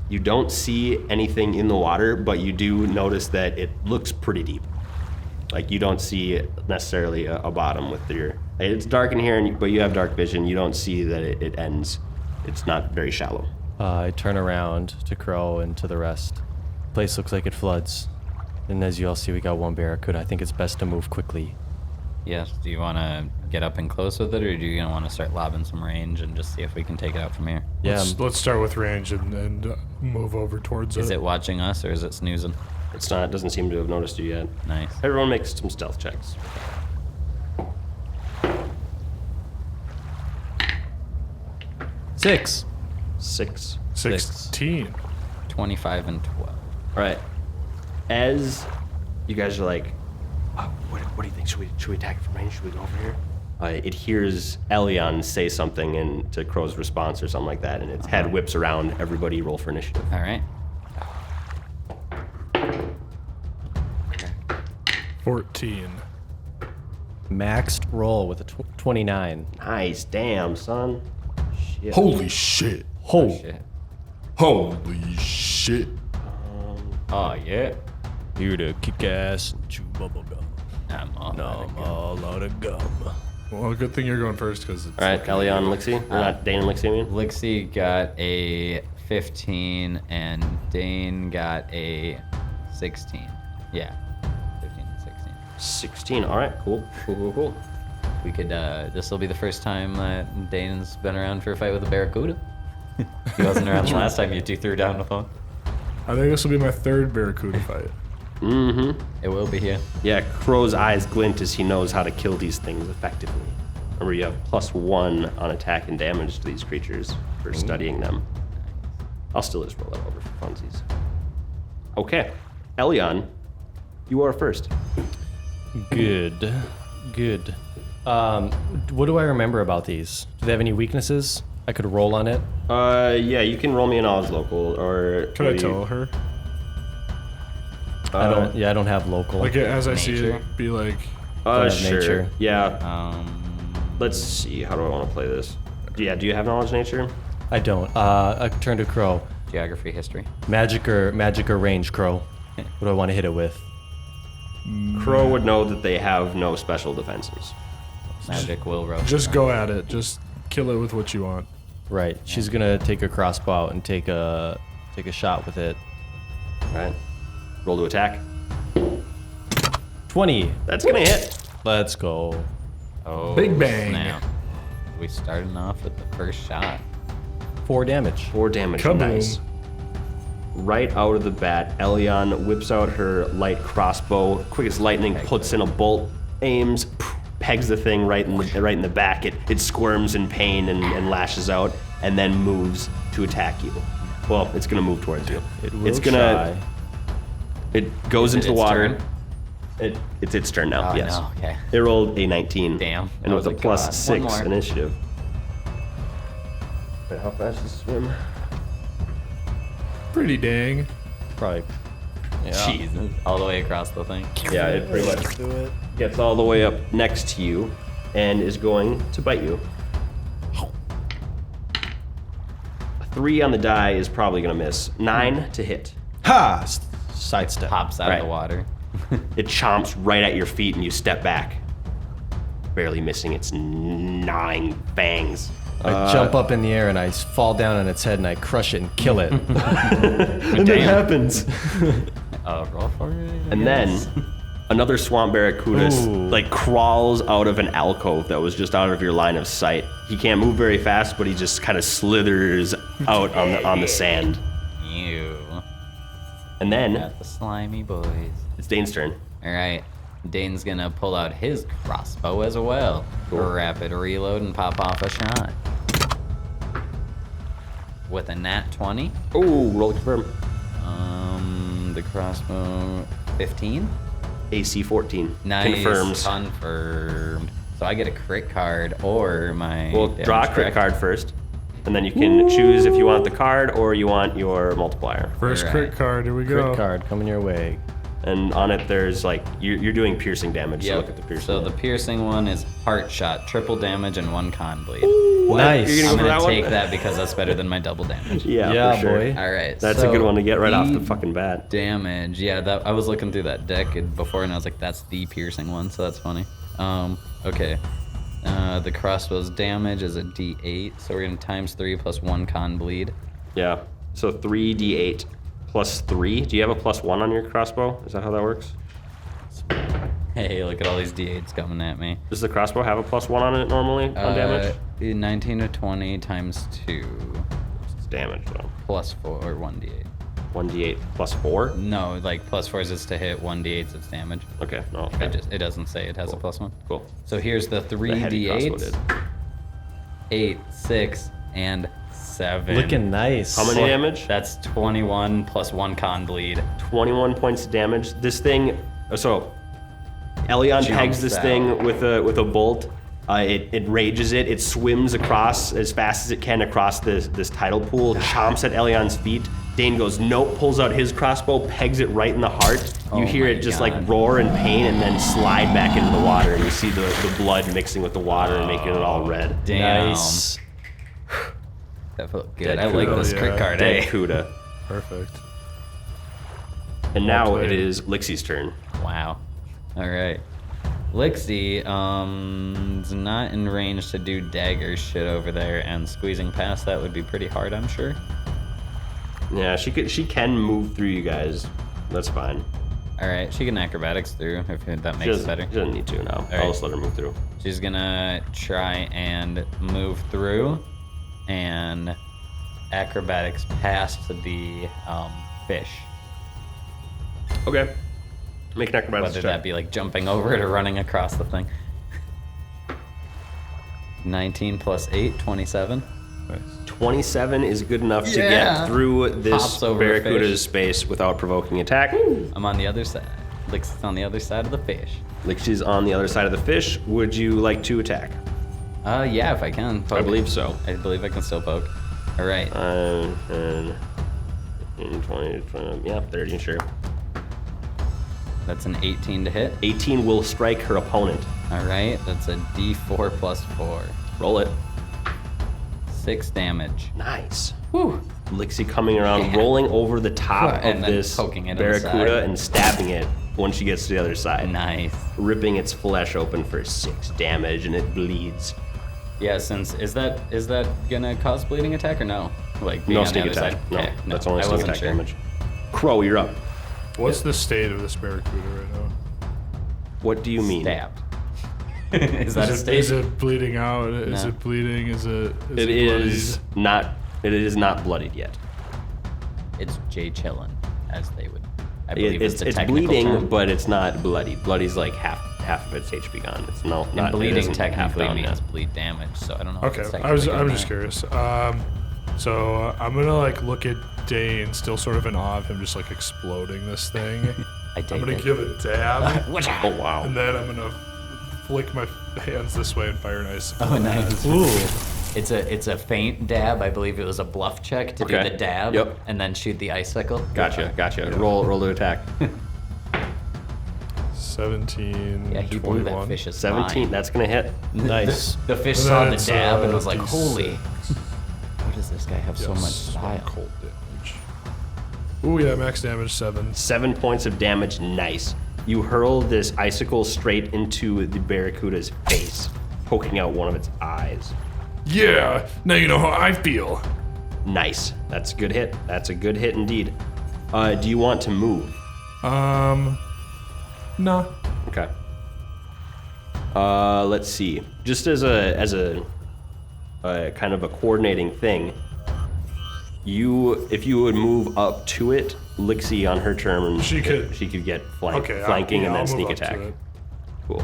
You don't see anything in the water, but you do notice that it looks pretty deep. Like you don't see necessarily a bottom with your. It's dark in here, but you have dark vision. You don't see that it ends. It's not very shallow. I turn around to Crow and to the rest. Place looks like it floods. And as you all see, we got one barracuda. I think it's best to move quickly. Yes. Do you want to get up and close with it, or do you want to start lobbing some range and just see if we can take it out from here? Yeah. Let's start with range and move over towards it. Is it watching us, or is it snoozing? It's not. It doesn't seem to have noticed you yet. Nice. Everyone makes some stealth checks. Six. 16. 25 and 12. All right. As you guys are like, what do you think? Should we attack it from range? Should we go over here? It hears Elion say something to Crow's response or something like that, and its head whips around. Everybody roll for initiative. All right. 14. Maxed roll with a 29. Nice. Damn, son. Shit. Holy shit. Shit. Holy shit. Oh, yeah. Here to kick ass and chew bubble gum. I'm all All out of gum. Well, good thing you're going first, because it's... All right, Elion and Lixie. Or not Dane and Lixie, I mean. Lixie got a 15 and Dane got a 16. Yeah. 15 and 16. 16. All right, cool. We could, this will be the first time that Dane's been around for a fight with a barracuda. He wasn't around the last time you two threw down the phone. I think this will be my third barracuda fight. Mm-hmm. It will be here. Yeah, Crow's eyes glint as he knows how to kill these things effectively. Remember, you have +1 on attack and damage to these creatures for studying them. I'll still just roll that over for funsies. Okay, Elion, you are first. Good. What do I remember about these? Do they have any weaknesses? I could roll on it. Yeah, you can roll me a knowledge local, or Can I tell her? I don't have local. Like, as I see Nature? it, be like... have sure. nature. Yeah. Let's see. How do I want to play this? Yeah. Do you have knowledge nature? I don't. I turn to Crow. Geography, history. Magic or range, Crow. What do I want to hit it with? Crow would know that they have no special defenses. Magic will roast. Just go at it. Just kill it with what you want. Right. She's gonna take a crossbow out and take a shot with it. All right. Roll to attack. 20. That's gonna hit. Let's go. Oh, Big bang. Snap. We starting off with the first shot. 4 damage. 4 damage. Kaboom. Nice. Right out of the bat, Elion whips out her light crossbow. Quick as lightning, puts in a bolt, aims, pegs the thing right in the back. It squirms in pain and lashes out, and then moves to attack you. Well, it's gonna move towards you. It's gonna try. It goes into the its water. turn? It's its turn now. Oh, yes. no, okay. It rolled a 19. Damn. And I with a was like, God, +6 one more. initiative. Wait, how fast does it swim? Pretty dang. Probably. Yeah. Jesus. All the way across the thing. Yeah, it pretty much gets all the way up next to you and is going to bite you. A 3 on the die is probably gonna miss. 9 to hit. Ha! Sidestep. Pops out Right. of the water. It chomps right at your feet and you step back, barely missing its 9 fangs. I jump up in the air and I fall down on its head and I crush it and kill it. And that happens. Roll for it. And then another swamp barracuda Ooh. like crawls out of an alcove that was just out of your line of sight. He can't move very fast, but he just kind of slithers out on the sand. You. And then Got the slimy boys. it's Dane's turn. All right. Dane's gonna pull out his crossbow as well. Rapid reload and pop off a shot. With a nat 20. Oh, roll to confirm. The crossbow 15. AC 14. Nice. Confirms. Confirmed. So I get a crit card or my. Well, damage draw a crit correct? card first, and then you can choose if you want the card or you want your multiplier. First Right. crit card. Here we go. Crit card coming your way. And on it, there's like you're doing piercing damage. So look at the piercing. So the piercing one is heart shot, triple damage, and 1 con bleed. What? Nice. You're I'm gonna go gonna for take one? that because that's better than my double damage. Yeah, for sure. boy. All right. That's so a good one to get right off the the fucking bat. damage. Yeah, that I was looking through that deck before and I was like, that's the piercing one, so that's funny. Okay. The crossbow's damage is a D8, so we're gonna times 3 plus 1 con bleed. Yeah. So 3d8 plus 3. Do you have a plus 1 on your crossbow? Is that how that works? Hey, look at all these d8s coming at me. Does the crossbow have a plus 1 on it normally on damage? 19 to 20 times 2 It's damage though. plus 4 or 1d8. 1d8 plus 4? No, like plus 4 is to hit, 1d8 is its damage. Okay, no. Okay. It doesn't say it has a plus 1. Cool. So here's the The heavy crossbow 3d8s. did. 8, 6, and 7. Looking nice. How many damage? That's 21 plus 1 con bleed. 21 points of damage. This thing, so Elion pegs this out. thing with a bolt. It rages it. It swims across as fast as it can across this tidal pool, chomps at Elion's feet. Dane goes, nope, pulls out his crossbow, pegs it right in the heart. You Oh hear my it just God. like roar in pain and then slide back into the water, and you see the blood mixing with the water and making it all red. Damn. Nice. That felt good. Dead I like Kuda, this yeah. crit card, Dead eh? Kuda. Perfect. And now played. it is Lixie's turn. Wow. All right. Lixie is not in range to do dagger shit over there, and squeezing past that would be pretty hard, I'm sure. Yeah, she can move through you guys. That's fine. All right, she can acrobatics through if that She makes it doesn't, better. she doesn't need to now. I'll right. just let her move through. She's gonna try and move through and acrobatics past the fish. Okay. Make an acrobatics Whether check. that be like jumping over it or running across the thing. 19 plus 8, 27. 27 is good enough to Yeah. get through this Pops over a barracuda's fish. space without provoking attack. I'm on the other side. Lixie's on the other side of the fish. Lixie's on the other side of the fish. Would you like to attack? Yeah, if I can. I Poke. believe so. I believe I can still poke. All right. And 20, yeah, 30, sure. That's an 18 to hit. 18 will strike her opponent. All right. That's a D4 plus 4. Roll it. 6 damage. Nice. Whew. Lixie coming around, Yeah. rolling over the top And of then this poking it barracuda inside. and stabbing it when she gets to the other side. Nice. Ripping its flesh open for 6 damage, and it bleeds. Yeah, since is that gonna cause bleeding attack or no? Like being No on the sneak other attack. side? No, Okay, that's only I sneak wasn't attack sure. damage. Crow, you're up. What's the state of this barracuda right now? What do you mean? Stabbed. Is that a Is state? it bleeding out? Is No. it bleeding? Is it It is not. It is not bloodied yet. It's J chillin', as they would. I believe It's the technical bleeding, term. but it's not bloodied. Bloody's like half of its HP gone. It's not. And it bleeding isn't half technically down means yet. bleed damage, so I don't know. if Okay, it's I'm technically just doing curious. So I'm gonna like look at Dane, still sort of in awe of him, just like exploding this thing. that. I I'm take gonna it. give a dab, Oh wow. and then I'm gonna flick my hands this way and fire an ice. Oh, nice. Ooh. It's a feint dab. I believe it was a bluff check to Okay. do the dab. Yep. And then shoot the icicle. Gotcha. Roll to attack. 17, Yeah, he blew 21. that fish's 17. mind. That's gonna hit. Nice. The fish And saw then the it's, dab and was like, D6. "Holy, how does this guy have so much Yes, one style?" cold damage. Ooh, yeah, max damage 7. 7 points of damage. Nice. You hurl this icicle straight into the barracuda's face, poking out one of its eyes. Yeah, now you know how I feel. Nice. That's a good hit. That's a good hit indeed. Do you want to move? Nah. Okay. Let's see. Just as a kind of a coordinating thing, if you would move up to it, Lixie on her turn, She could. get Okay, flanking and then I'll sneak move up to attack. it. Cool.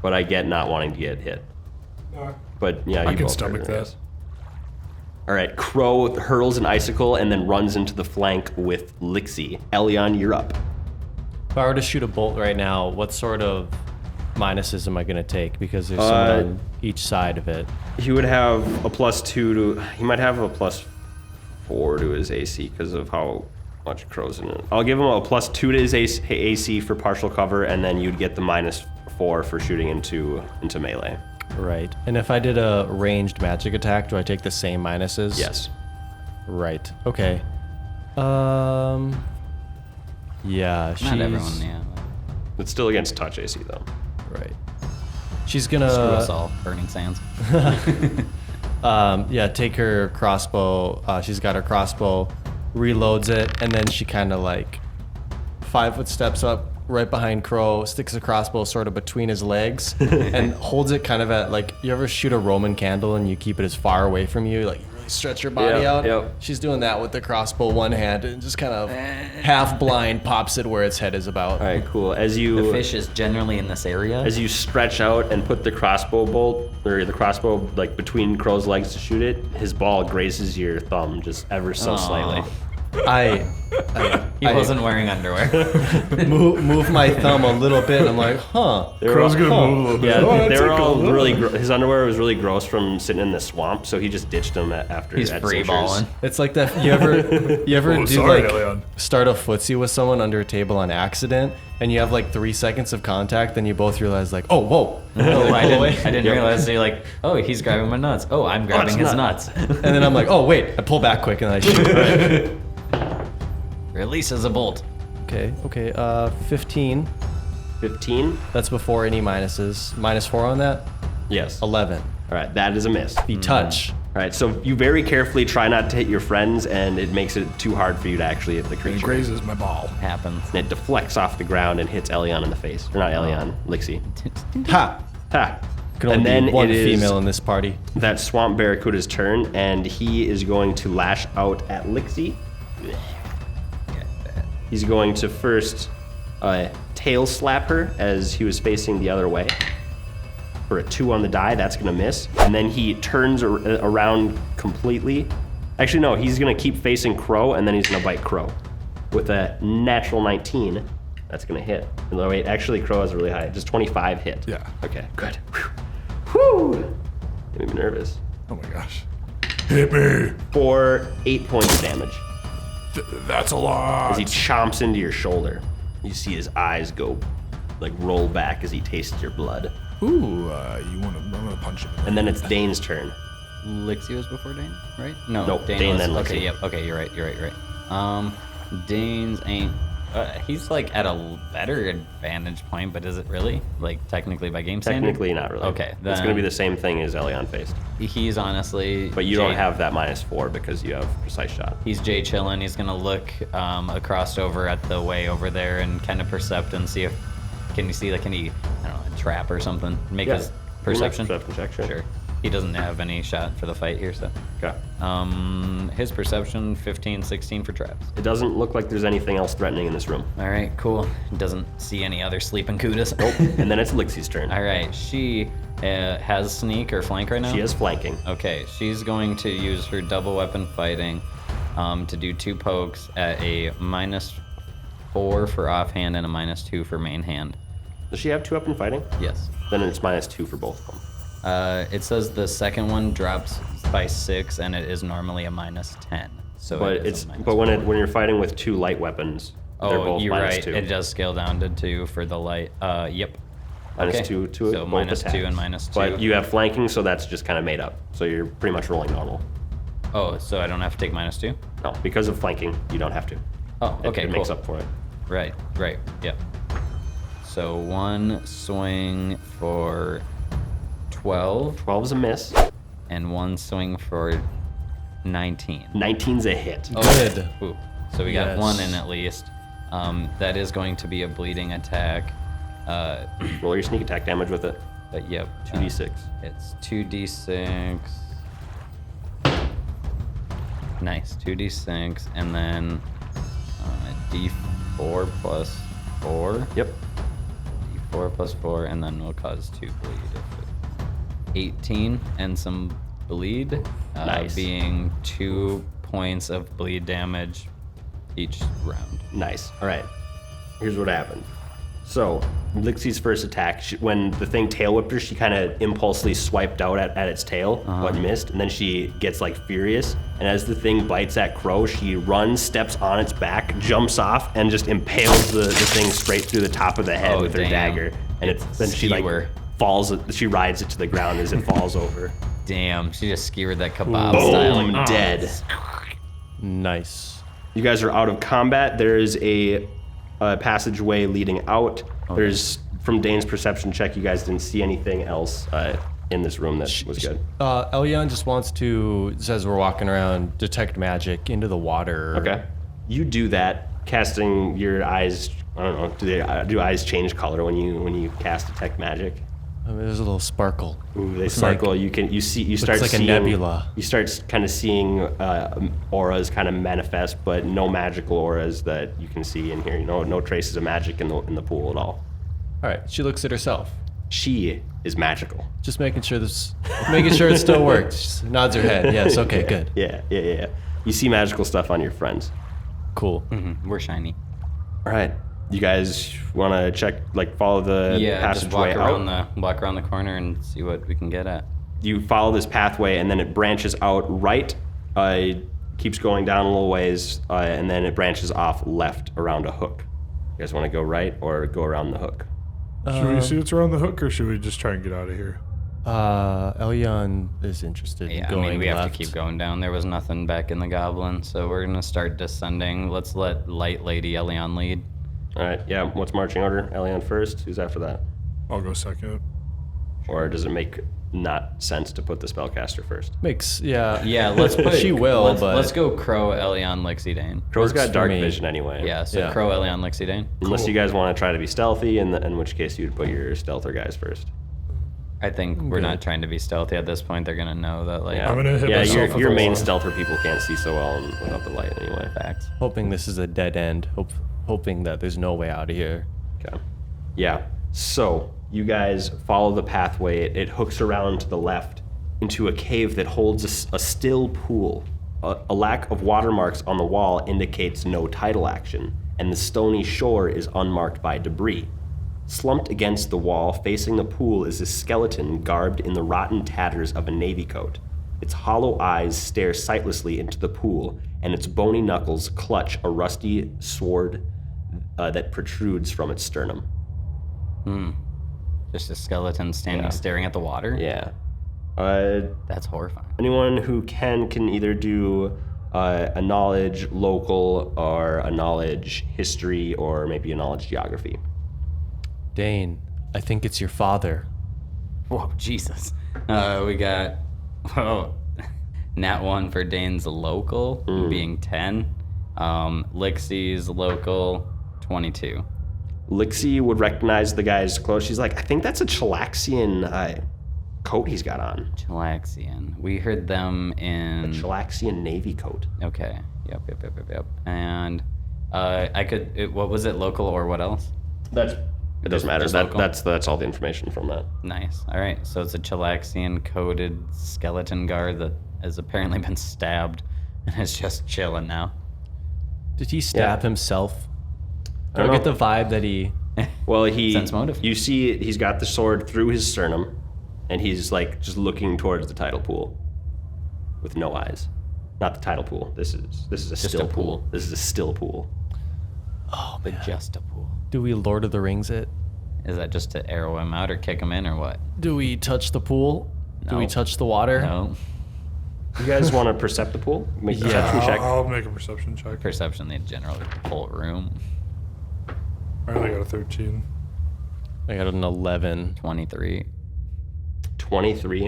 But I get not wanting to get hit. But yeah, you I can both stomach hurt, I that. guess. All right, Crow hurls an icicle and then runs into the flank with Lixie. Elion, you're up. If I were to shoot a bolt right now, what sort of minuses am I going to take? Because there's someone on each side of it. He would have a +2 to. He might have a +4 to his AC because of how much Crow's in it. I'll give him a +2 to his AC for partial cover, and then you'd get the -4 for shooting into melee. Right. And if I did a ranged magic attack, do I take the same minuses? Yes. Right. Okay. Yeah, she's... Not everyone, yeah. It's still against touch AC though. Right. She's gonna... Screw us all, burning sands. Yeah, take her crossbow. She's got her crossbow, reloads it, and then she kind of like 5 foot steps up right behind Crow, sticks a crossbow sort of between his legs, and holds it kind of at like, you ever shoot a Roman candle and you keep it as far away from you, like you really stretch your body out? Yep. She's doing that with the crossbow one hand and just kind of half blind pops it where its head is about. All right, cool. As you The fish is generally in this area. As you stretch out and put the crossbow bolt or the crossbow like between Crow's legs to shoot it, his ball grazes your thumb just ever so slightly. He wasn't wearing underwear. move my thumb a little bit, and I'm like, huh. Crow's gonna move a little bit. Yeah, they were all really. His underwear was really gross from sitting in the swamp, so he just ditched them after. He's at free Cinchers. balling. It's like that. You ever do sorry, like Elion. start a footsie with someone under a table on accident, and you have like 3 seconds of contact, then you both realize like, oh, whoa. Oh, I didn't realize. You're like, oh, he's grabbing my nuts. Oh, I'm grabbing his nuts. And then I'm like, oh wait, I pull back quick and then I shoot. Releases a bolt. Okay. 15. 15. That's before any minuses. -4 on that. Yes. 11. All right, that is a miss. Be touch. All right, so you very carefully try not to hit your friends, and it makes it too hard for you to actually hit the It creature. grazes my ball. Happens. And it deflects off the ground and hits Elion in the face. Or not Elion, Lixie. Ha. Ha. Can only And then be one it is female in this party. that Swamp Barracuda's turn, and he is going to lash out at Lixie. He's going to first tail slap her as he was facing the other way. For a 2 on the die, that's gonna miss. And then he turns around completely. Actually, no, he's gonna keep facing Crow, and then he's gonna bite Crow. With a natural 19, that's gonna hit. No, wait, actually Crow has a really high, just 25 hit. Yeah. Okay, good. Whew. Made me nervous. Oh my gosh. Hit me. For 8 points of damage. That's a lot. As he chomps into your shoulder, you see his eyes go, like roll back as he tastes your blood. Ooh, I'm gonna punch him. And then it's Dane's turn. Lixie was before Dane, right? No, Nope, Dane Dane was, then Lixie. Okay, yep. Okay, you're right. Dane's ain't. He's like at a better advantage point, but is it really? Like technically by game standard? Technically not really. Okay, It's then gonna be the same thing as Elion faced. He's honestly. But you don't have that -4 because you have precise shot. He's Jay chillin'. He's gonna look across over at the way over there and kind of percept and see if can you see like any I don't know a trap or something. Make Yeah. his perception. Perception check, sure. Sure. He doesn't have any shot for the fight here, so. Okay. His perception 15, 16 for traps. It doesn't look like there's anything else threatening in this room. All right, cool. Doesn't see any other sleeping kudas. Nope. And then it's Lixie's turn. All right, she has sneak or flank right now. She is flanking. Okay, she's going to use her double weapon fighting to do 2 pokes at a -4 for offhand and a -2 for main hand. Does she have 2 weapon fighting? Yes. Then it's -2 for both of them. It says the second one drops by 6 and it is normally a -10. So But it is it's a but when -4. when you're fighting with 2 light weapons, they're Oh, both you're right. -2. It does scale down to 2 for the light. Yep. Okay. -2 to So both -2 attacks. and -2. But you have flanking, so that's just kind of made up. So you're pretty much rolling normal. Oh, so I don't have to take -2? No, because of flanking, you don't have to. Oh, okay, It cool. makes up for it. Right, yep. So 1 swing for 12 12's a miss. and 1 swing for 19. 19's a hit. Good. Ooh. So we got Yes. 1 in at least. That is going to be a bleeding attack. Roll your sneak attack damage with it. But yep. 2d6. It's 2d6. Nice, 2d6, and then d4 plus 4. Yep. d4 plus 4, and then we'll cause 2 bleed. 18 and some bleed, Nice. being 2 points of bleed damage each round. Nice. All right. Here's what happened. So, Lixie's first attack, when the thing tail whipped her, she kind of impulsively swiped out at its tail, but missed, and then she gets like furious. And as the thing bites at Crow, she runs, steps on its back, jumps off, and just impales the thing straight through the top of the head Oh, with her damn. dagger. And then she like Skewer. falls. She rides it to the ground as it falls over. Damn, she just skewered that kebab Boom, style. dead. Nice. You guys are out of combat. There is a passageway leading out. There's, from Dane's perception check, you guys didn't see anything else in this room that was good. Elyon just wants to, says we're walking around, detect magic into the water. Okay. You do that, casting your eyes. I don't know. Do eyes change color when you cast detect magic? I mean, there's a little sparkle. Ooh, they sparkle. Like, you start like seeing a nebula. You start kind of seeing auras kind of manifest, but no magical auras that you can see in here. No traces of magic in the pool at all. All right, she looks at herself. She is magical. Just making sure it still works. She nods her head. Yes. Okay. Good. Yeah. You see magical stuff on your friends. Cool. Mm-hmm. We're shiny. All right. You guys want to check, follow the passageway out? Walk around the corner and see what we can get at. You follow this pathway, and then it branches out right. It keeps going down a little ways, and then it branches off left around a hook. You guys want to go right or go around the hook? Should we see what's around the hook, or should we just try and get out of here? Elyon is interested in going we left. have to keep going down. There was nothing back in the goblin, so we're going to start descending. Let's let Light Lady Elyon lead. All right, yeah. What's marching order? Elyon first. Who's after that? I'll go second. Or does it make not sense to put the spellcaster first? Yeah, let's put... She will, but... Let's go Crow, Elyon, Lixie Dane. Crow's got dark me. vision anyway. Yeah, so Crow, Elyon, Lixie Dane. Unless you guys want to try to be stealthy, in which case you'd put your stealther guys first. I think we're not trying to be stealthy at this point. They're going to know that, I'm going to hit myself with your the main wall. stealther people can't see so well without the light anyway. Facts. Hoping this is a dead end. Hoping that there's no way out of here. Okay. Yeah. So you guys follow the pathway. It hooks around to the left into a cave that holds a still pool. A lack of watermarks on the wall indicates no tidal action, and the stony shore is unmarked by debris. Slumped against the wall, facing the pool, is a skeleton garbed in the rotten tatters of a navy coat. Its hollow eyes stare sightlessly into the pool, and its bony knuckles clutch a rusty sword that protrudes from its sternum. Just a skeleton standing staring at the water? Yeah. That's horrifying. Anyone who can either do a knowledge local or a knowledge history or maybe a knowledge geography. Dane, I think it's your father. Whoa, Jesus. We got, nat 1 for Dane's local, being 10. Lixie's local, 22. Lixie would recognize the guy's clothes. She's like, I think that's a Chilaxian coat he's got on. Chilaxian. We heard them in... A Chilaxian navy coat. Okay. Yep. And what was it, local or what else? It doesn't matter. That's all the information from that. Nice. All right. So it's a Chilaxian coated skeleton guard that has apparently been stabbed and is just chilling now. Did he stab himself? I don't get know. the vibe that he... Well, Sense motive. You see he's got the sword through his sternum, and he's just looking towards the tidal pool with no eyes. Not the tidal pool. This is a still pool. This is a still pool. Oh, But just a pool. Do we Lord of the Rings it? Is that just to arrow him out or kick him in or what? Do we touch the pool? Do we No. touch the water? No. You guys want to percept the pool? Make a perception check. I'll make a perception check. Perception, the general whole room. I only got a 13. I got an 11. 23. 23.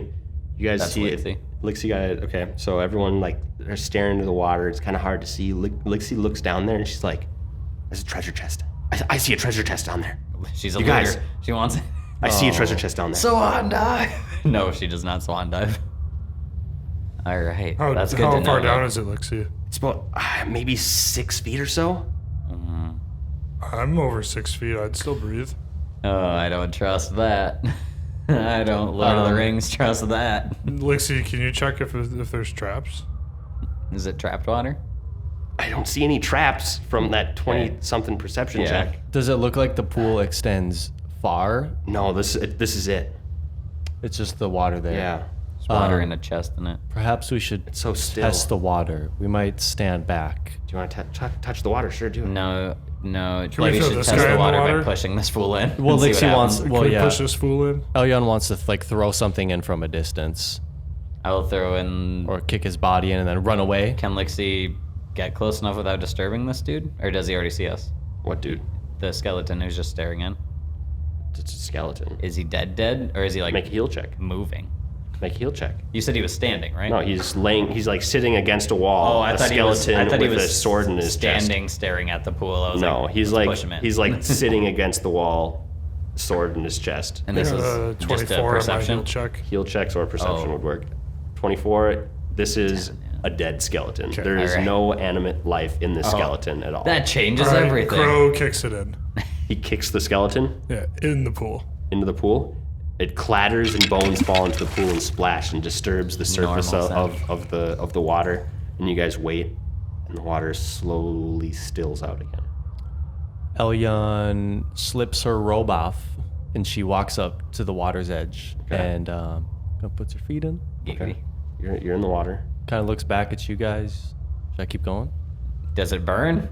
You guys That's see Lixie. it. Lixie got it. Okay, so everyone they're staring into the water. It's kind of hard to see. Lixie looks down there and she's like, "There's a treasure chest. I see a treasure chest down there. She's a You leader. guys. She wants it. I see a treasure chest down there." Swan dive. No, she does not swan dive. All right. That's good how to know. far down is it, Lixie? It's about maybe 6 feet or so. I'm over 6 feet. I'd still breathe. Oh, I don't trust that. I don't Lord of the Rings trust that. Lixie, can you check if there's traps? Is it trapped water? I don't see any traps from that 20-something perception Yeah. check. Does it look like the pool extends far? No, this is it. It's just the water there. Yeah, There's water in a chest in it. Perhaps we should it's so still. test the water. We might stand back. Do you want to touch the water? Sure, do. No. we Lady throw should this test guy the in the water by water? pushing this fool in. Well, and see what Lixie wants. happens. Well, Can we yeah. push this fool in? Elyon wants to throw something in from a distance, I will throw in. or kick his body in and then run away. Can Lixie get close enough without disturbing this dude? Or does he already see us? What, dude? The skeleton who's just staring in? It's a skeleton. Is he dead, or is he like Make a heal check. moving? Make a heal check. You said he was standing, right? No, he's like sitting against a wall. Oh, I thought he was. Skeleton with a sword in his standing, chest. staring at the pool. I was No, like, he's let's like push him in. he's like sitting against the wall, sword in his chest. And this is just a 24 on my perception. heal check. Heal checks or perception Oh. would work. 24. This is a dead skeleton. There is Alright. no animate life in this skeleton at all. That changes All right, everything. Crow kicks it in. He kicks the skeleton Yeah, in the pool. into the pool. It clatters and bones fall into the pool and splash and disturbs the surface Normal of the water. And you guys wait, and the water slowly stills out again. Elyon slips her robe off, and she walks up to the water's edge and puts her feet in. Okay. You're in the water. Kind of looks back at you guys. Should I keep going? Does it burn?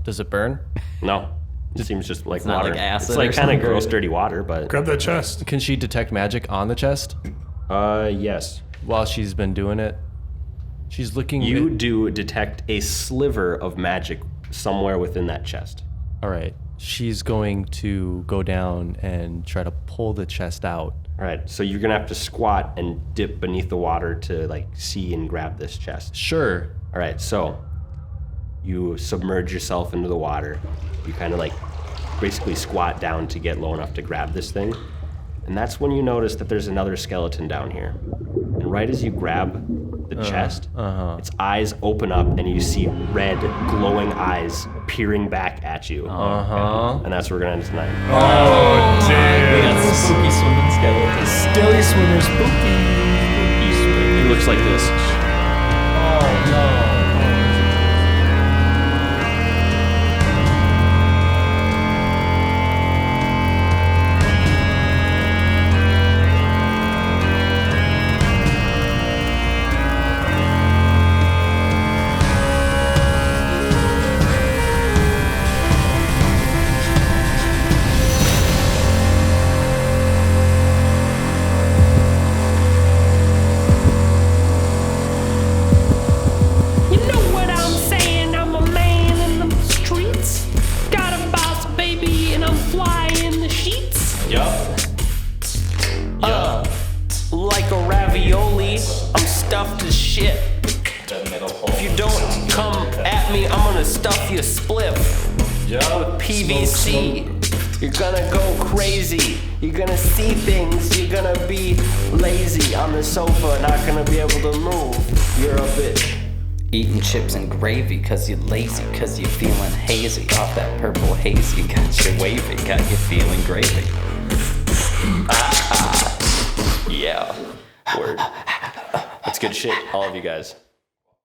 Does it burn? No. It seems just like not water. like acid it's like or kind of something? gross, dirty water, but Grab that chest. Can she detect magic on the chest yes. while she's been doing it? She's looking. You do detect a sliver of magic somewhere within that chest. All right. She's going to go down and try to pull the chest out. All right, so you're gonna have to squat and dip beneath the water to like see and grab this chest. Sure. All right, so you submerge yourself into the water. You kind of like basically squat down to get low enough to grab this thing. And that's when you notice that there's another skeleton down here. And right as you grab the chest, its eyes open up and you see red, glowing eyes peering back at you. And that's where we're gonna end tonight. Oh, damn. We got some spooky swimming skeletons. Skelly swimmer spooky. He looks like this. Oh, no. You know what I'm saying? I'm a man in the streets. Got a boss, baby, and I'm flying the sheets. Like a ravioli, I'm stuffed as shit. If you don't come at me, I'm gonna stuff your spliff with PVC. You're gonna go crazy. You're gonna see things. You're gonna be lazy on the sofa, not gonna be able to move. You're a bitch. Eating chips and gravy cause you're lazy, cause you're feeling hazy. Off that purple hazy, got you wavy, got you feeling gravy. Yeah. Word. That's good shit, all of you guys.